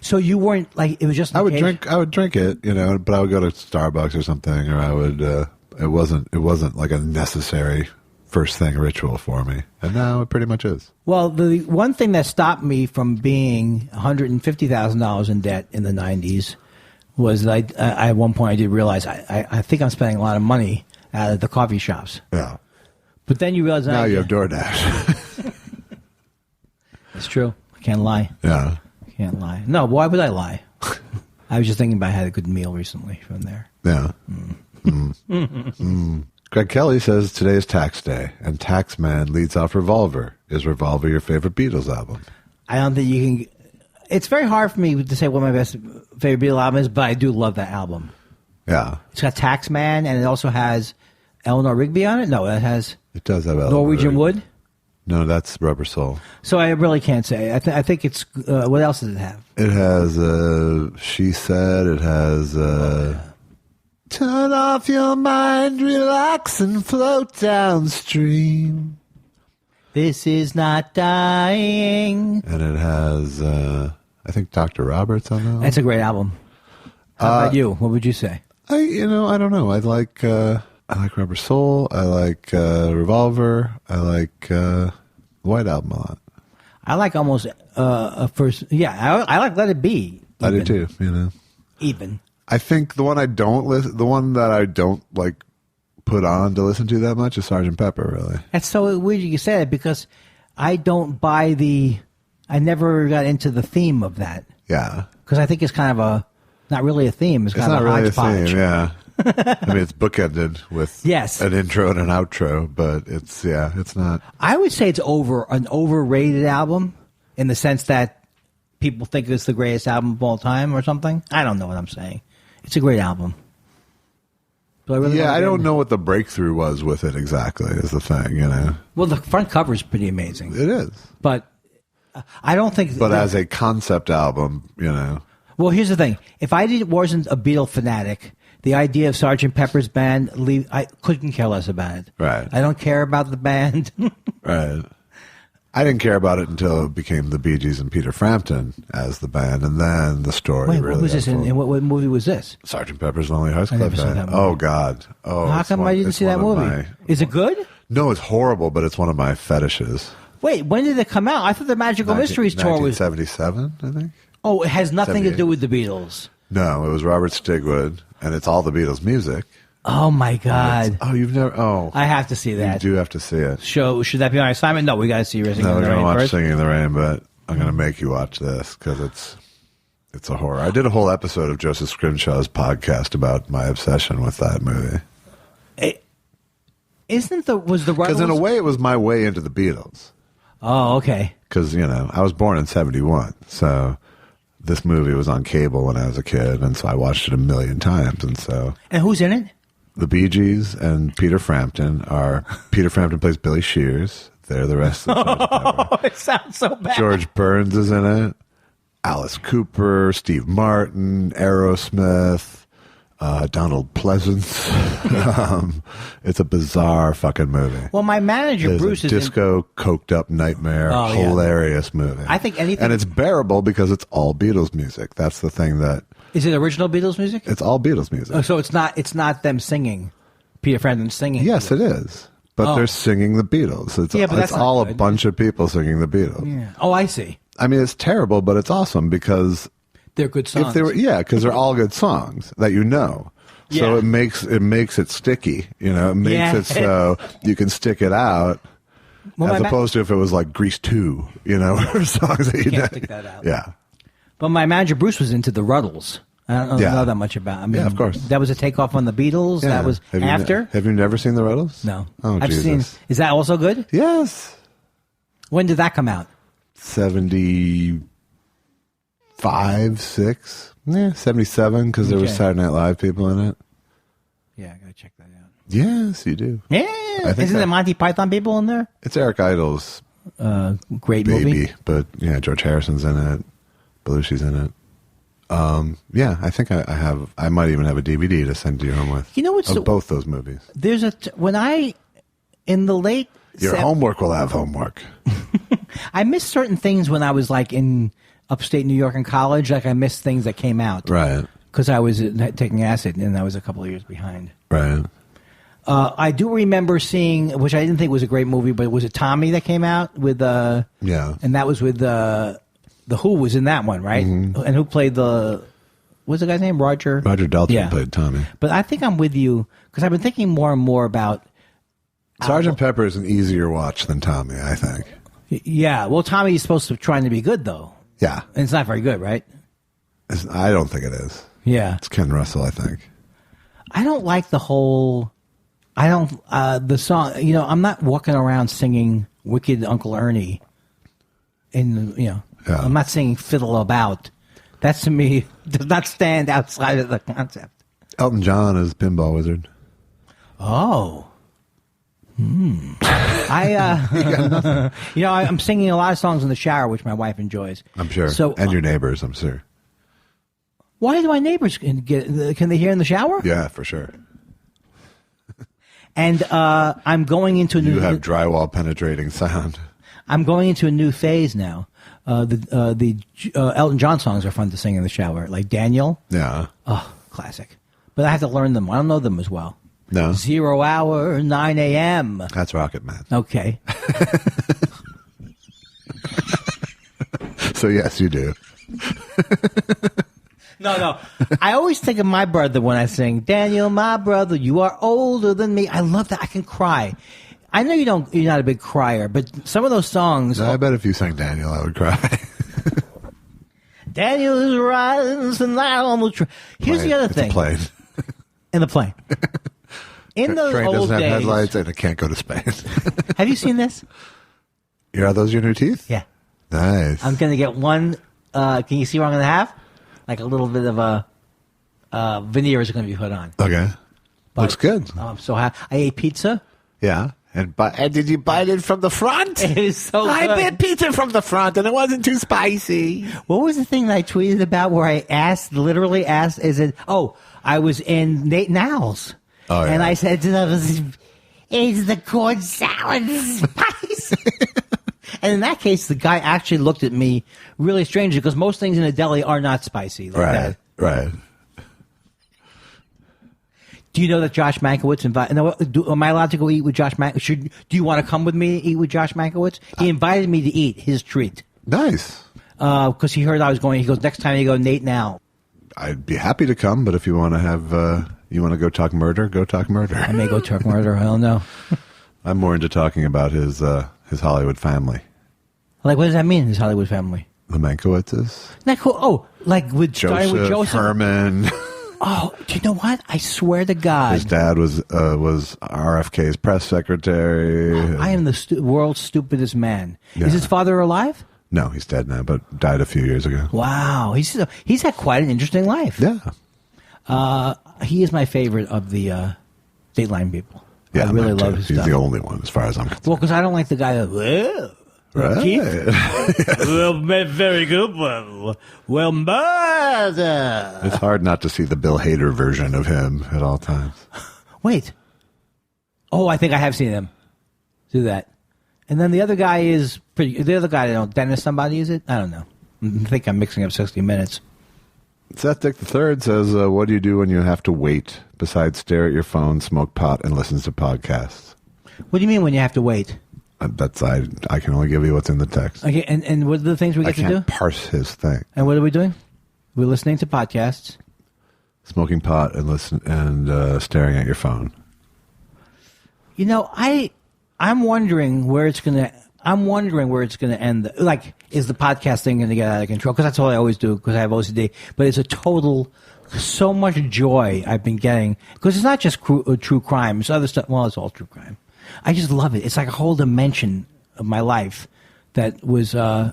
So you weren't like it was just. I would drink it, but I would go to Starbucks or something, or I would. It wasn't like a necessary first thing ritual for me, and now it pretty much is. Well, the one thing that stopped me from being $150,000 in debt in the '90s was that I at one point I did realize I think I'm spending a lot of money at the coffee shops. Yeah. But then you realize now you have DoorDash. It's true. I can't lie. Yeah. Can't lie. No, why would I lie? I was just thinking about I had a good meal recently from there. Yeah. Greg Kelly says today is tax day, and Taxman leads off Revolver. Is Revolver your favorite Beatles album? I don't think you can. It's very hard for me to say what my favorite Beatles album is, but I do love that album. Yeah. It's got Taxman, and it also has Eleanor Rigby on it. No, it has. It does have Norwegian Wood. No, that's Rubber Soul. So I really can't say. I think it's. What else does it have? It has She Said. It has Turn off your mind, relax and float downstream. This is not dying. And it has I think Dr. Roberts on that. That's a great album. How about you? What would you say? I don't know. I like Rubber Soul. I like Revolver. I like the White Album a lot. I like almost first. Yeah, I like Let It Be. I do too. Even. I think the one that I don't like put on to listen to that much is Sgt. Pepper. Really, that's so weird you said it because I don't buy I never got into the theme of that. Yeah, because I think it's kind of not really a theme. It's kind of not a really hodgepodge. A theme. Yeah. It's bookended with an intro and an outro, but it's not. I would say it's an overrated album in the sense that people think it's the greatest album of all time or something. I don't know what I'm saying. It's a great album. Do I really Yeah, wanna I get don't in? know what the breakthrough was with it exactly. Is the thing, Well, the front cover is pretty amazing, It is, but I don't think. but as a concept album, Well, here's the thing: if wasn't a Beatle fanatic, the idea of Sgt. Pepper's band, I couldn't care less about it. Right. I don't care about the band. Right. I didn't care about it until it became the Bee Gees and Peter Frampton as the band, and then the story. Wait, really what was this? In what movie was this? Sgt. Pepper's Lonely Hearts I Club never saw Band. that movie. Oh God! Oh, How it's come I didn't it's see that one of movie? my- Is it good? No, it's horrible, but it's one of my fetishes. Wait, when did it come out? I thought the Magical Mysteries tour was. 1977, I think. Oh, it has nothing to 78. do with the Beatles. No, it was Robert Stigwood, and it's all the Beatles music. Oh my God! Oh, you've never? Oh, I have to see you that. do have to see it. Should that be on assignment? No, we got to see Singing No, in we're the gonna Rain watch first. Singing in the Rain, but I'm gonna make you watch this because it's a horror. I did a whole episode of Joseph Scrimshaw's podcast about my obsession with that movie. Was the Because in a Ruddles? way, it was my way into the Beatles. Oh, okay. Because I was born in '71, so this movie was on cable when I was a kid, and so I watched it a million times. And so And who's in it? the Bee Gees and Peter Frampton are. Peter Frampton plays Billy Shears. They're the rest of the Oh, it sounds so bad. George Burns is in it. Alice Cooper, Steve Martin, Aerosmith, Donald Pleasance. It's a bizarre fucking movie. Well, my manager It's Bruce a is in, disco, coked up nightmare, Oh, yeah. hilarious movie. I think anything- and it's bearable because it's all Beatles music. That's the thing that Is it original Beatles music? it's all Beatles music. Oh, so it's not them singing. Peter Frampton singing. Yes, it is. But Oh. they're singing the Beatles. It's, Yeah, but that's it's not all good. a bunch of people singing the Beatles. Yeah. Oh, I see. I mean, it's terrible, but it's awesome because They're good songs. if they were, because they're all good songs that you know. So Yeah. it makes it sticky. It makes Yeah. it so you can stick it out. Well, as my ma- opposed to if it was like Grease 2, or songs that you can't know. stick that out. Yeah. But my manager Bruce was into the Ruddles. I don't Yeah. know that much about. I mean, Yeah, of course. That was a takeoff on the Beatles. Yeah. That was Have you after. have you never seen the Ruddles? No. Oh, I've Jesus. seen. Is that also good? Yes. When did that come out? 75, 6. Yeah, 77 because there was Okay. Saturday Night Live people in it. Yeah, I gotta check that out. Yes, you do. Yeah, think isn't that- there Monty Python people in there? It's Eric Idle's Great baby, movie. but yeah, George Harrison's in it. Belushi's in it. Yeah, I think I have. I might even have a DVD to send you home with. You know what's of the- both those movies. There's when I in the late Your homework will have homework. I missed certain things when I was like in upstate New York in college. Like I missed things that came out Right. because I was taking acid and I was a couple of years behind. Right. I do remember seeing, which I didn't think was a great movie, but was it Tommy that came out with Yeah. and that was with the Who was in that one, right? Mm-hmm. And who played what's the guy's name? Roger Daltrey Yeah. played Tommy. But I think I'm with you because I've been thinking more and more about. Sergeant Pepper is an easier watch than Tommy, I think. Yeah, well, Tommy is supposed to trying to be good though, Yeah. and it's not very good, right? I don't think it is. Yeah, It's Ken Russell, I think. I don't like the whole. I don't the song. I'm not walking around singing "Wicked Uncle Ernie." Yeah. I'm not singing "Fiddle About." That to me does not stand outside of the concept. Elton John is Pinball Wizard. Oh. I'm singing a lot of songs in the shower, which my wife enjoys. I'm sure. So, and your neighbors, I'm sure. why do my neighbors can they hear in the shower? Yeah, for sure. And I'm going into a new. You have drywall penetrating sound. I'm going into a new phase now. The Elton John songs are fun to sing in the shower, like Daniel. Yeah. Oh, classic. But I have to learn them. I don't know them as well. No. 0 hour, 9 a.m. That's Rocket Man. Okay. So, yes, you do. No. I always think of my brother when I sing, Daniel, my brother, you are older than me. I love that. I can cry. I know you're not a big crier, but some of those songs. I bet if you sang Daniel, I would cry. Daniel is riding tonight on the train. Here's the other thing. It's a plane. In the plane. In those Train old doesn't have days. headlights and it can't go to Spain. Have you seen this? Are those your new teeth? Yeah. Nice. I'm going to get one. Can you see what I'm going to have? Like a little bit of a veneer is going to be put on. Okay. Looks good. I'm so happy. I ate pizza. Yeah. And did you bite it from the front? It is so good. I bit pizza from the front, and it wasn't too spicy. What was the thing that I tweeted about where I literally asked, is it, I was in Nate Nowell's. Oh, yeah. And I said to them, is the corn salad spicy? And in that case, the guy actually looked at me really strangely because most things in a deli are not spicy. Like that. Right. Do you know that Josh Mankiewicz invited? Am I allowed to go eat with Josh Mankiewicz? Do you want to come with me to eat with Josh Mankiewicz? He invited me to eat his treat. Nice. Because he heard I was going. He goes, next time you go, Nate now. I'd be happy to come, but if you want to have, you want to go talk murder, go talk murder. I may go talk murder. I don't know. I'm more into talking about his Hollywood family. Like, what does that mean? His Hollywood family? The Mankiewiczes. Isn't that cool? Oh, like starting with Joseph Herman. Oh, do you know what? I swear to God, his dad was RFK's press secretary. I am the world's stupidest man. Yeah. Is his father alive? No, he's dead now, but died a few years ago. Wow, he's had quite an interesting life. Yeah. He is my favorite of the Dateline people. Yeah, I really love his He's stuff. the only one, as far as I'm concerned. Well, because I don't like the guy that. Right. Keith? Well, very good. Well, mother. It's hard not to see the Bill Hader version of him at all times. Wait. Oh, I think I have seen him do that. And then the other guy is pretty. The other guy, I don't know, Dennis somebody, is it? I don't know. I think I'm mixing up 60 Minutes. Seth Dick III says, what do you do when you have to wait besides stare at your phone, smoke pot, and listen to podcasts? What do you mean when you have to wait? I can only give you what's in the text. Okay, and what are the things we get to do? I can't parse his thing. And what are we doing? We're listening to podcasts. Smoking pot and staring at your phone. You know, I'm wondering where it's gonna end. Like, is the podcast thing gonna get out of control? Because that's all I always do. Because I have OCD. But it's a total. So much joy I've been getting because it's not just true crime. It's other stuff. Well, it's all true crime. I just love it. It's like a whole dimension of my life that was. I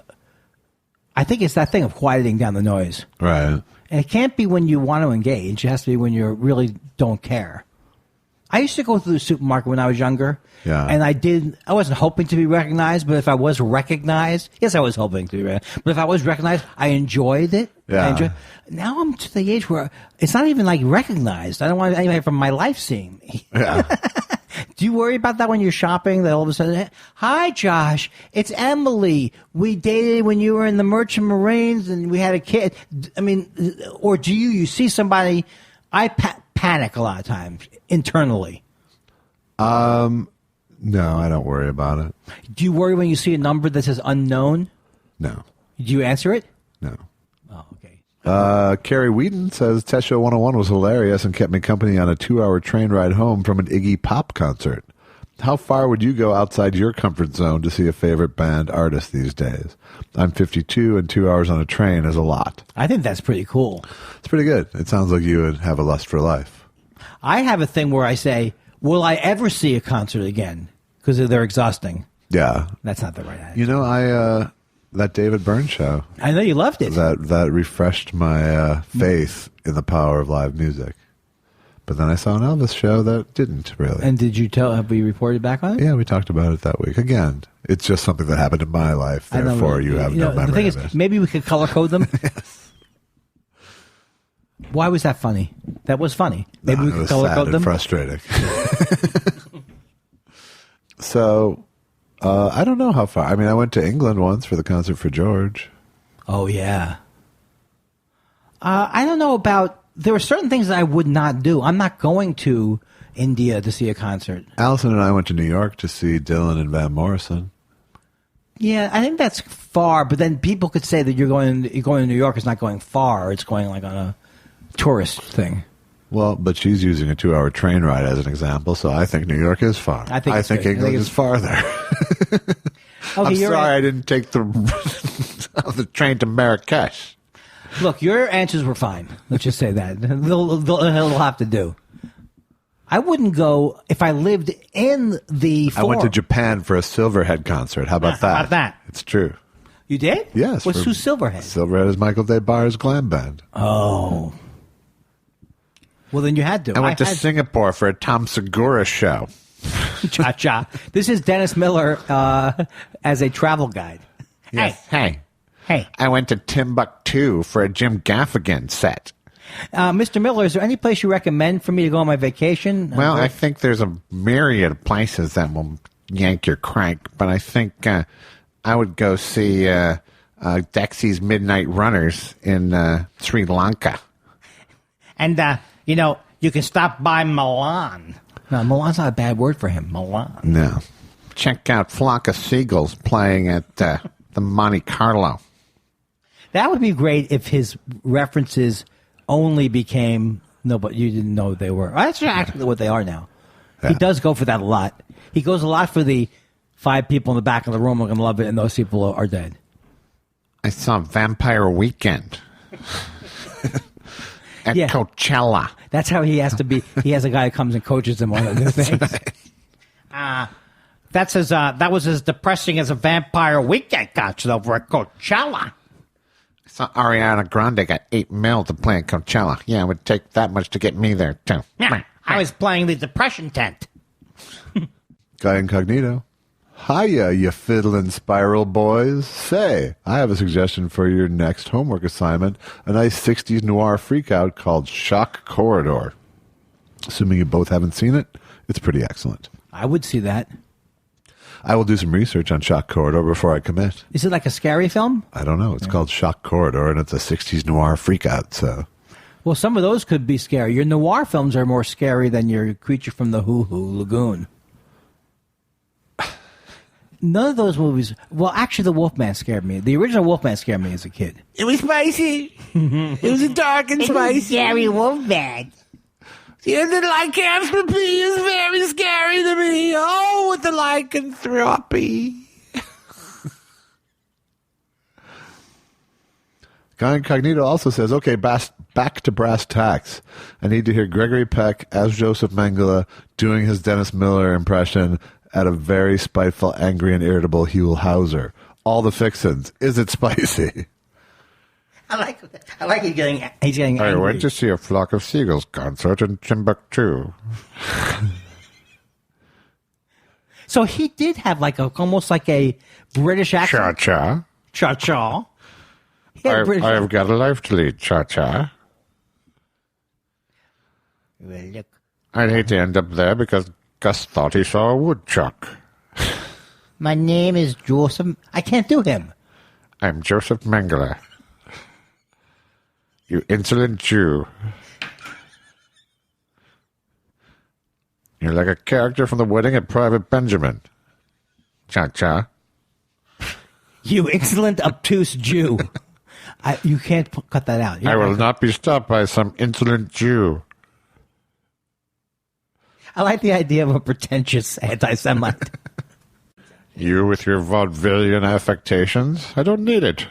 think it's that thing of quieting down the noise. Right. And it can't be when you want to engage. It has to be when you really don't care. I used to go through the supermarket when I was younger. Yeah. And I wasn't hoping to be recognized, but if I was recognized, yes, I was hoping to be recognized. But if I was recognized, I enjoyed it. Yeah. Now I'm to the age where it's not even like recognized. I don't want anybody from my life seeing me. Yeah. Do you worry about that when you're shopping? That all of a sudden, hi, Josh, it's Emily. We dated when you were in the Merchant Marines and we had a kid. I mean, or do you see somebody? I panic a lot of times internally. No, I don't worry about it. Do you worry when you see a number that says unknown? No. Do you answer it? No. Oh, okay. Carrie Wheaton says Test Show 101 was hilarious and kept me company on a 2-hour train ride home from an Iggy Pop concert. How far would you go outside your comfort zone to see a favorite band artist these days? I'm 52 and 2 hours on a train is a lot. I think that's pretty cool. It's pretty good. It sounds like you would have a lust for life. I have a thing where I say, will I ever see a concert again? Because they're exhausting. Yeah. That's not the right attitude. You know, that David Byrne show. I know you loved it. That refreshed my faith in the power of live music. But then I saw an Elvis show that didn't really. And did you have we reported back on it? Yeah, we talked about it that week. Again, it's just something that happened in my life. Therefore, you have no memory the thing of is, it. maybe we could color code them. Yes. Why was that funny? That was funny. Maybe we it could was color sad code and them. frustrating. So, I don't know how far. I mean, I went to England once for the concert for George. Oh, yeah. I don't know about... There are certain things that I would not do. I'm not going to India to see a concert. Allison and I went to New York to see Dylan and Van Morrison. Yeah, I think that's far, but then people could say that you're going to New York is not going far. It's going like on a tourist thing. Well, but she's using a 2-hour train ride as an example, so I think New York is far. I think England is farther. Okay, I'm sorry I didn't take the train to Marrakesh. Look, your answers were fine. Let's just say that. They'll have to do. I wouldn't go if I lived in the I went to Japan for a Silverhead concert. How about that? How about that? It's true. You did? Yes. Who's Silverhead? Silverhead is Michael Day Barr's glam band. Oh. Well, then you had to. I went to Singapore for a Tom Segura show. Cha-cha. This is Dennis Miller as a travel guide. Yes. Hey. Hey. I went to Timbuktu for a Jim Gaffigan set. Mr. Miller, is there any place you recommend for me to go on my vacation? Well, I think there's a myriad of places that will yank your crank, but I think I would go see Dexy's Midnight Runners in Sri Lanka. And, you can stop by Milan. No, Milan's not a bad word for him. Milan. No. Check out Flock of Seagulls playing at the Monte Carlo. That would be great if his references only became, no, but you didn't know they were. That's actually what they are now. Yeah. He does go for that a lot. He goes a lot for the 5 people in the back of the room are going to love it, and those people are dead. I saw Vampire Weekend at Coachella. That's how he has to be. He has a guy who comes and coaches him on the things. That was as depressing as a Vampire Weekend concert over at Coachella. I saw Ariana Grande got $8 million to play at Coachella. Yeah, it would take that much to get me there, too. Yeah, I was playing the Depression tent. Guy Incognito. Hiya, you fiddlin' spiral boys. Say, I have a suggestion for your next homework assignment, a nice 60s noir freakout called Shock Corridor. Assuming you both haven't seen it, it's pretty excellent. I would see that. I will do some research on Shock Corridor before I commit. Is it like a scary film? I don't know. It's called Shock Corridor, and it's a 60s noir freakout, so... Well, some of those could be scary. Your noir films are more scary than your Creature from the Hoo-Hoo Lagoon. None of those movies... Well, actually, The Wolfman scared me. The original Wolfman scared me as a kid. It was spicy. It was dark and spicy. Scary Wolfman. The lycanthropy is very scary to me. Oh, with the lycanthropy. Guy Incognito also says, okay, back to brass tacks. I need to hear Gregory Peck as Joseph Mengele doing his Dennis Miller impression at a very spiteful, angry, and irritable Huell Hauser. All the fixins. Is it spicy? I like he's getting angry. I went to see a Flock of Seagulls concert in Timbuktu. So he did have almost like a British accent. Cha-cha. Cha-cha. I've got a life to lead, cha-cha. Well, look. I'd hate to end up there because Gus thought he saw a woodchuck. My name is Joseph. I can't do him. I'm Joseph Mengele. You insolent Jew. You're like a character from the wedding at Private Benjamin. Cha-cha. You insolent, obtuse Jew. You can't cut that out. I will not be stopped by some insolent Jew. I like the idea of a pretentious anti-Semite. You with your vaudevillian affectations? I don't need it.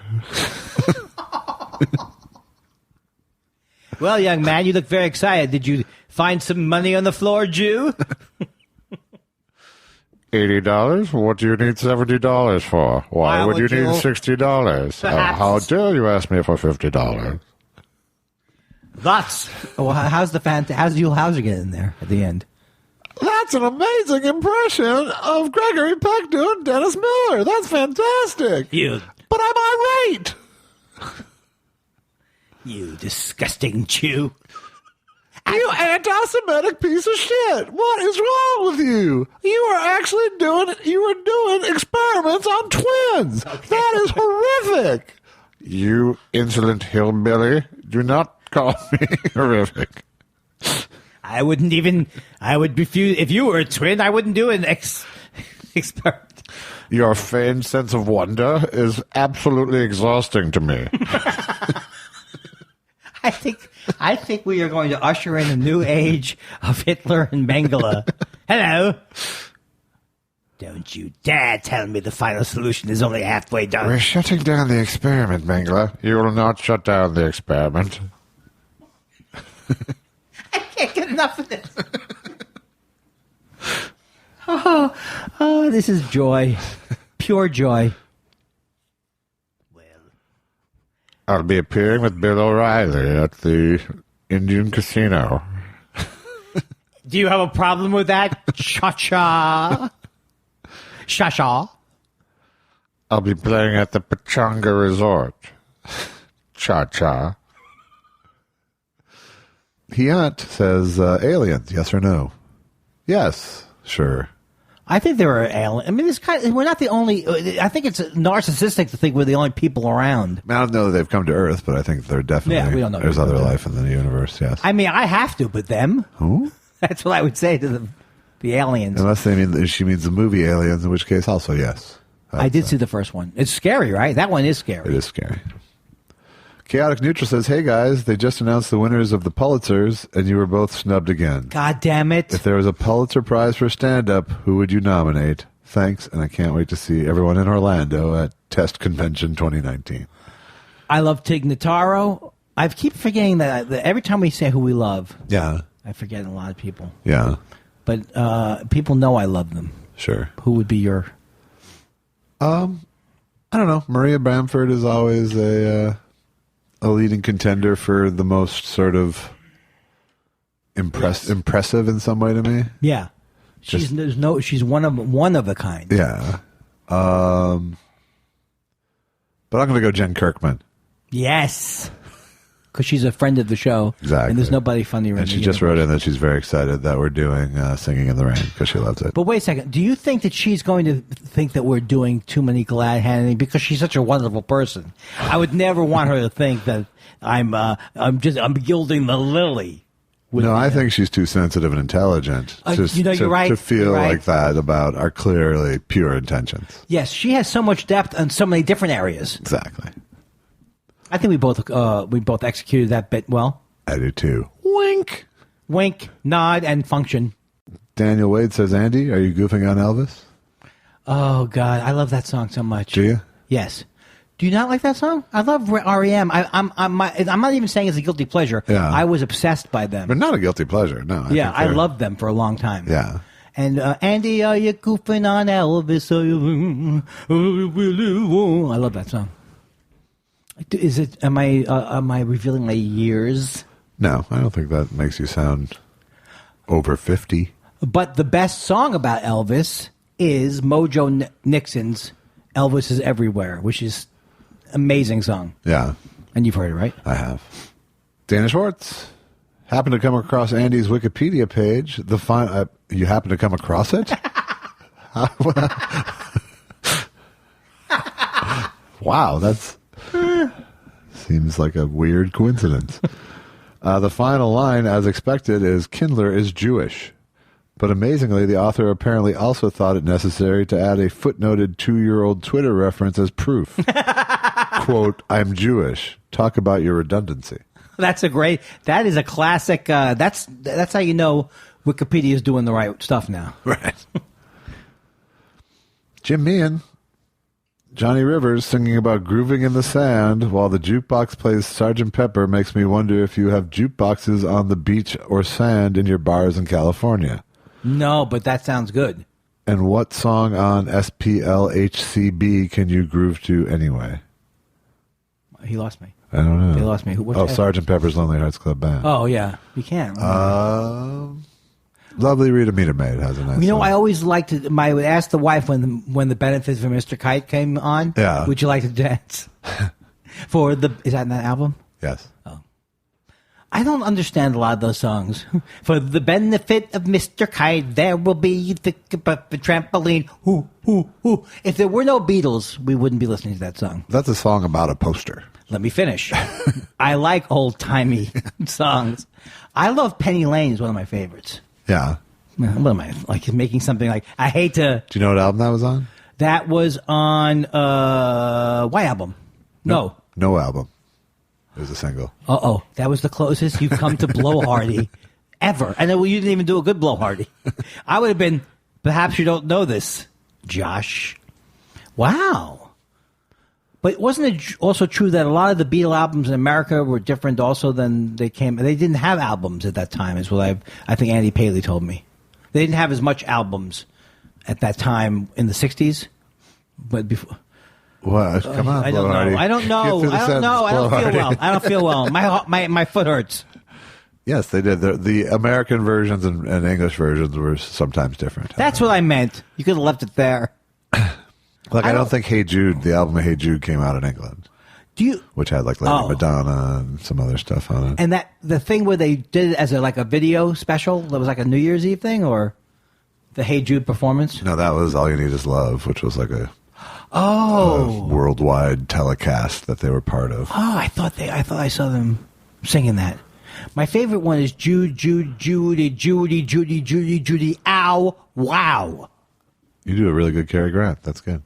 Well, young man, you look very excited. Did you find some money on the floor, Jew? $80? What do you need $70 for? Why would you need $60? How dare you ask me for $50? Lots. Well, how's Huell Hauser get in there at the end? That's an amazing impression of Gregory Peck doing Dennis Miller. That's fantastic. But I'm irate. You disgusting Jew. You anti-Semitic piece of shit. What is wrong with you? You were doing experiments on twins. Okay. That is horrific. You insolent hillbilly. Do not call me horrific. I would refuse. If you were a twin, I wouldn't do an experiment. Your feigned sense of wonder is absolutely exhausting to me. I think we are going to usher in a new age of Hitler and Mengele. Hello. Don't you dare tell me the final solution is only halfway done. We're shutting down the experiment, Mengele. You will not shut down the experiment. I can't get enough of this. Oh, this is joy. Pure joy. I'll be appearing with Bill O'Reilly at the Indian Casino. Do you have a problem with that? Cha-cha. Cha-cha. I'll be playing at the Pachanga Resort. Cha-cha. Hiant says, aliens, yes or no? Yes, sure. I think there are aliens. I mean, we're not the only. I think it's narcissistic to think we're the only people around. I don't know that they've come to Earth, but I think they're definitely. Yeah, we don't know. There's other life in the universe. Yes. I mean, I have to, but them. Who? That's what I would say to the aliens. Unless she means the movie Aliens, in which case also yes. I did see the first one. It's scary, right? That one is scary. It is scary. Chaotic Neutral says, hey guys, they just announced the winners of the Pulitzers, and you were both snubbed again. God damn it. If there was a Pulitzer Prize for stand-up, who would you nominate? Thanks, and I can't wait to see everyone in Orlando at Test Convention 2019. I love Tig Notaro. I keep forgetting that every time we say who we love. Yeah. I forget a lot of people. Yeah. But people know I love them. Sure. Who would be your... I don't know. Maria Bamford is always a leading contender for the most sort of impressive in some way to me. Yeah, she's one of a kind. Yeah, but I'm gonna go Jen Kirkman. Yes, because she's a friend of the show. Exactly, and there's nobody funnier. And she just wrote in that she's very excited that we're doing Singing in the Rain because she loves it. But wait a second, do you think that she's going to think that we're doing too many glad handing because she's such a wonderful person? I would never want her to think that I'm gilding the lily. No, I think she's too sensitive and intelligent you're right. to feel right. like that about our clearly pure intentions. Yes, she has so much depth in so many different areas. Exactly. I think we both executed that bit well. I do too. Wink. Wink, nod, and function. Daniel Wade says, Andy, are you goofing on Elvis? Oh, God. I love that song so much. Do you? Yes. Do you not like that song? I love REM. I'm not even saying it's a guilty pleasure. Yeah. I was obsessed by them. But not a guilty pleasure, no. I loved them for a long time. Yeah. And Andy, are you goofing on Elvis? I love that song. Is it? Am I revealing my years? No, I don't think that makes you sound over 50. But the best song about Elvis is Mojo Nixon's "Elvis Is Everywhere," which is an amazing song. Yeah, and you've heard it, right? I have. Dana Schwartz happened to come across Andy's Wikipedia page. You happened to come across it? Wow, that's. Seems like a weird coincidence. The final line, as expected, is Kindler is Jewish. But amazingly, the author apparently also thought it necessary to add a footnoted 2-year-old Twitter reference as proof. Quote, I'm Jewish. Talk about your redundancy. That is a classic. That's how you know Wikipedia is doing the right stuff now. Right. Jim Meehan. Johnny Rivers singing about grooving in the sand while the jukebox plays Sgt. Pepper makes me wonder if you have jukeboxes on the beach or sand in your bars in California. No, but that sounds good. And what song on SPLHCB can you groove to anyway? He lost me. I don't know. He lost me. Sgt. Pepper's Lonely Hearts Club Band. Oh, yeah. You can't. Lovely Rita Meter Maid has a nice song. I always liked to. I would ask the wife when the benefits for Mr. Kite came on. Yeah. Would you like to dance? Is that in that album? Yes. Oh. I don't understand a lot of those songs. For the benefit of Mr. Kite, there will be the trampoline. Hoo, hoo, hoo. If there were no Beatles, we wouldn't be listening to that song. That's a song about a poster. Let me finish. I like old-timey songs. I love Penny Lane is one of my favorites. Yeah. What am I, like making something like, I hate to... Do you know what album that was on? That was on, what album? No. No album. It was a single. Uh-oh. That was the closest you've come to Blowhardy ever. And then, you didn't even do a good Blowhardy. I would have been, perhaps you don't know this, Josh. Wow. But wasn't it also true that a lot of the Beatle albums in America were different also than they didn't have albums at that time, is what I think Andy Paley told me. They didn't have as much albums at that time in the 60s. But before... What? Come on, I don't know. I don't feel well. My foot hurts. Yes, they did. The American versions and English versions were sometimes different. That's what I meant. You could have left it there. Like, I don't think Hey Jude, the album Hey Jude, came out in England. Which had like Lady Madonna and some other stuff on it. And that the thing where they did it as a video special, that was like a New Year's Eve thing, or the Hey Jude performance? No, that was All You Need Is Love, which was like a worldwide telecast that they were part of. Oh, I thought I saw them singing that. My favorite one is Jude, Jude, Judy, Judy, Judy, Judy, Judy, ow, wow. You do a really good Cary Grant. That's good.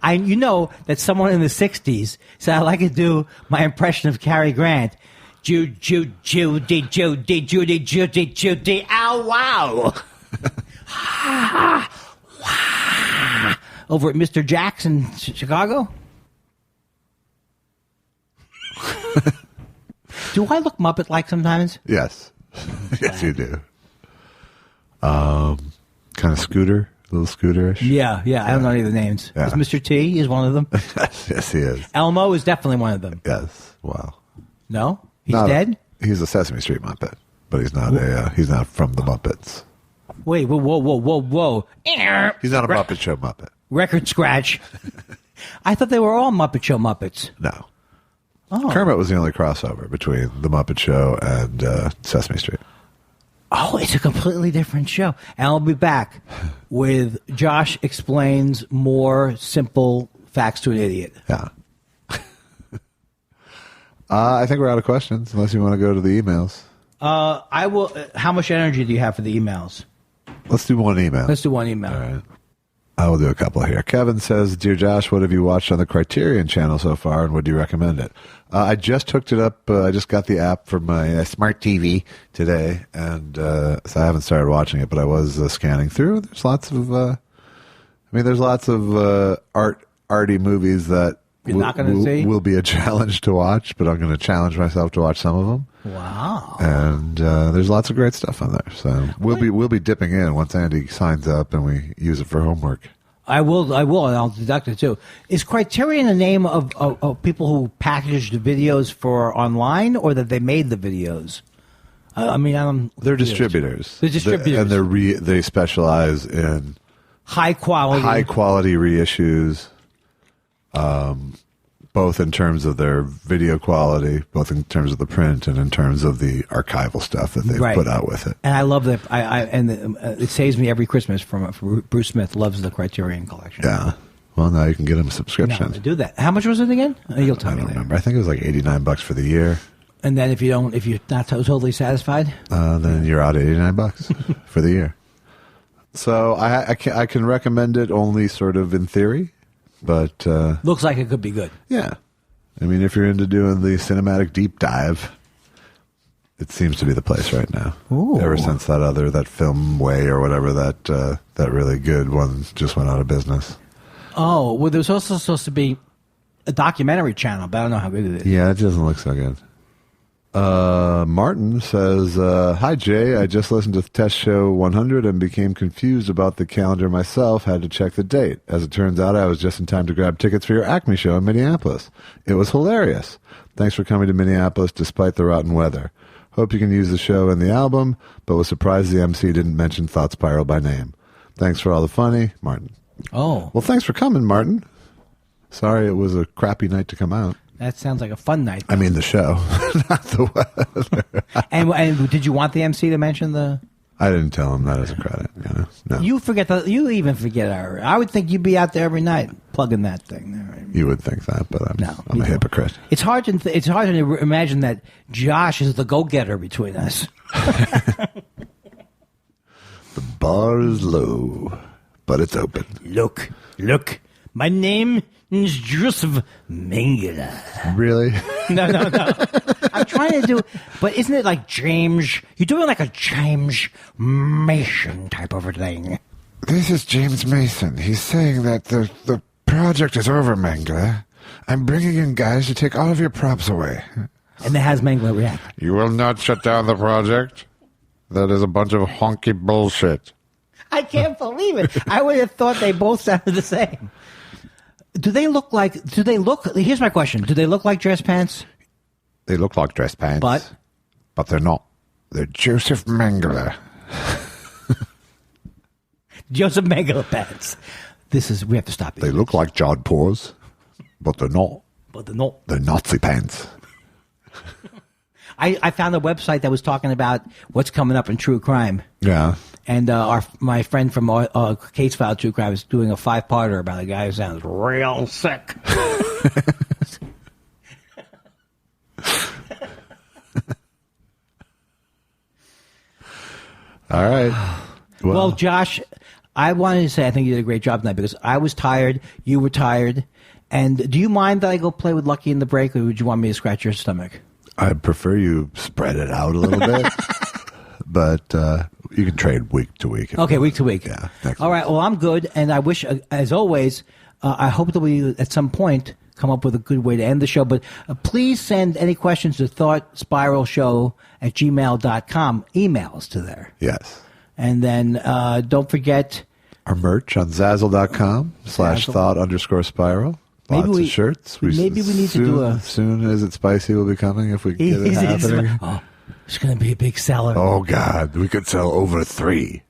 You know that someone in the 60s said I'd like to do my impression of Cary Grant. Jude, Jude, Judy, Judy, Judy, Judy, Judy, ow, wow. Over at Mr. Jack's in Chicago. Do I look Muppet-like sometimes? Yes. Yes, you do. Kind of Scooter. A little Scooterish. Yeah. I don't know any of the names. Yeah. Is Mr. T is one of them? Yes, he is. Elmo is definitely one of them. Yes. Wow. No? He's dead? He's a Sesame Street Muppet, but he's not he's not from the Muppets. Wait, whoa. He's not a Muppet Show Muppet. Record scratch. I thought they were all Muppet Show Muppets. No. Oh. Kermit was the only crossover between the Muppet Show and Sesame Street. Oh, it's a completely different show. And I'll be back with Josh explains more simple facts to an idiot. Yeah. I think we're out of questions, unless you want to go to the emails. I will. How much energy do you have for the emails? Let's do one email. Let's do one email. All right. I will do a couple here. Kevin says, Dear Josh, what have you watched on the Criterion channel so far, and would you recommend it? I just hooked it up. I just got the app for my smart TV today, and so I haven't started watching it, but I was scanning through. There's lots of, arty movies that You're not gonna see? will be a challenge to watch, but I'm going to challenge myself to watch some of them. Wow. And there's lots of great stuff on there. So we'll be dipping in once Andy signs up and we use it for homework. I will, and I'll deduct it too. Is Criterion a name of people who packaged the videos for online, or that they made the videos? They're distributors. They're distributors, and they specialize in high quality reissues. Both in terms of their video quality, both in terms of the print, and in terms of the archival stuff that they've put out with it. And I love that. It saves me every Christmas from Bruce Smith loves the Criterion collection. Yeah. Well, now you can get him a subscription. No, do that. How much was it again? You'll tell me. I don't remember. I think it was like $89 for the year. And then if you're not totally satisfied, then you're out $89 for the year. So I can recommend it only sort of in theory. But looks like it could be good. Yeah. I mean, if you're into doing the cinematic deep dive, it seems to be the place right now. Ooh. Ever since that Film Way or whatever, that really good one just went out of business. Oh, well, there's also supposed to be a documentary channel, but I don't know how good it is. Yeah, it doesn't look so good. Martin says, Hi, Jay. I just listened to Test Show 100 and became confused about the calendar myself. Had to check the date. As it turns out, I was just in time to grab tickets for your Acme show in Minneapolis. It was hilarious. Thanks for coming to Minneapolis despite the rotten weather. Hope you can use the show and the album, but was surprised the MC didn't mention Thought Spiral by name. Thanks for all the funny, Martin. Oh. Well, thanks for coming, Martin. Sorry it was a crappy night to come out. That sounds like a fun night. I mean the show, not the weather. and did you want the MC to mention the... I didn't tell him that as a credit. No. You even forget our... I would think you'd be out there every night plugging that thing there. You would think that, but I'm a hypocrite. It's hard to imagine that Josh is the go-getter between us. The bar is low, but it's open. Look. My name is Joseph Mengele. Really? No. I'm trying to do... But isn't it like James... You're doing like a James Mason type of a thing. This is James Mason. He's saying that the project is over, Mengele. I'm bringing in guys to take all of your props away. And then has Mengele react. You will not shut down the project? That is a bunch of honky bullshit. I can't believe it. I would have thought they both sounded the same. Here's my question. Do they look like dress pants? They look like dress pants. But? But they're not. They're Joseph Mengele. Joseph Mengele pants. We have to stop it. They look like Jod Paws, but they're not. But they're not. They're Nazi pants. I found a website that was talking about what's coming up in true crime. Yeah. And my friend from Case File True Crime is doing a 5-parter about a guy who sounds real sick. All right. Well, Josh, I wanted to say I think you did a great job tonight because I was tired, you were tired. And do you mind that I go play with Lucky in the break, or would you want me to scratch your stomach? I prefer you spread it out a little bit, but you can trade week to week. Okay, week to week. Yeah. All right. Well, I'm good, and I wish, as always, I hope that we at some point come up with a good way to end the show. But please send any questions to thoughtspiralshow@gmail.com. Emails to there. Yes. And then don't forget our merch on Zazzle.com/thought_spiral. Lots of shirts. Maybe we need to do as soon as it's spicy will be coming if we get it happening. Oh, it's going to be a big seller. Oh, God. We could sell over 3.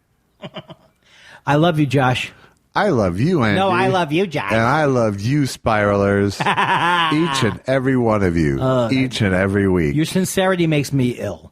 I love you, Josh. I love you, Andy. No, I love you, Josh. And I love you, spiralers. Each and every one of you. Each and every week. Your sincerity makes me ill.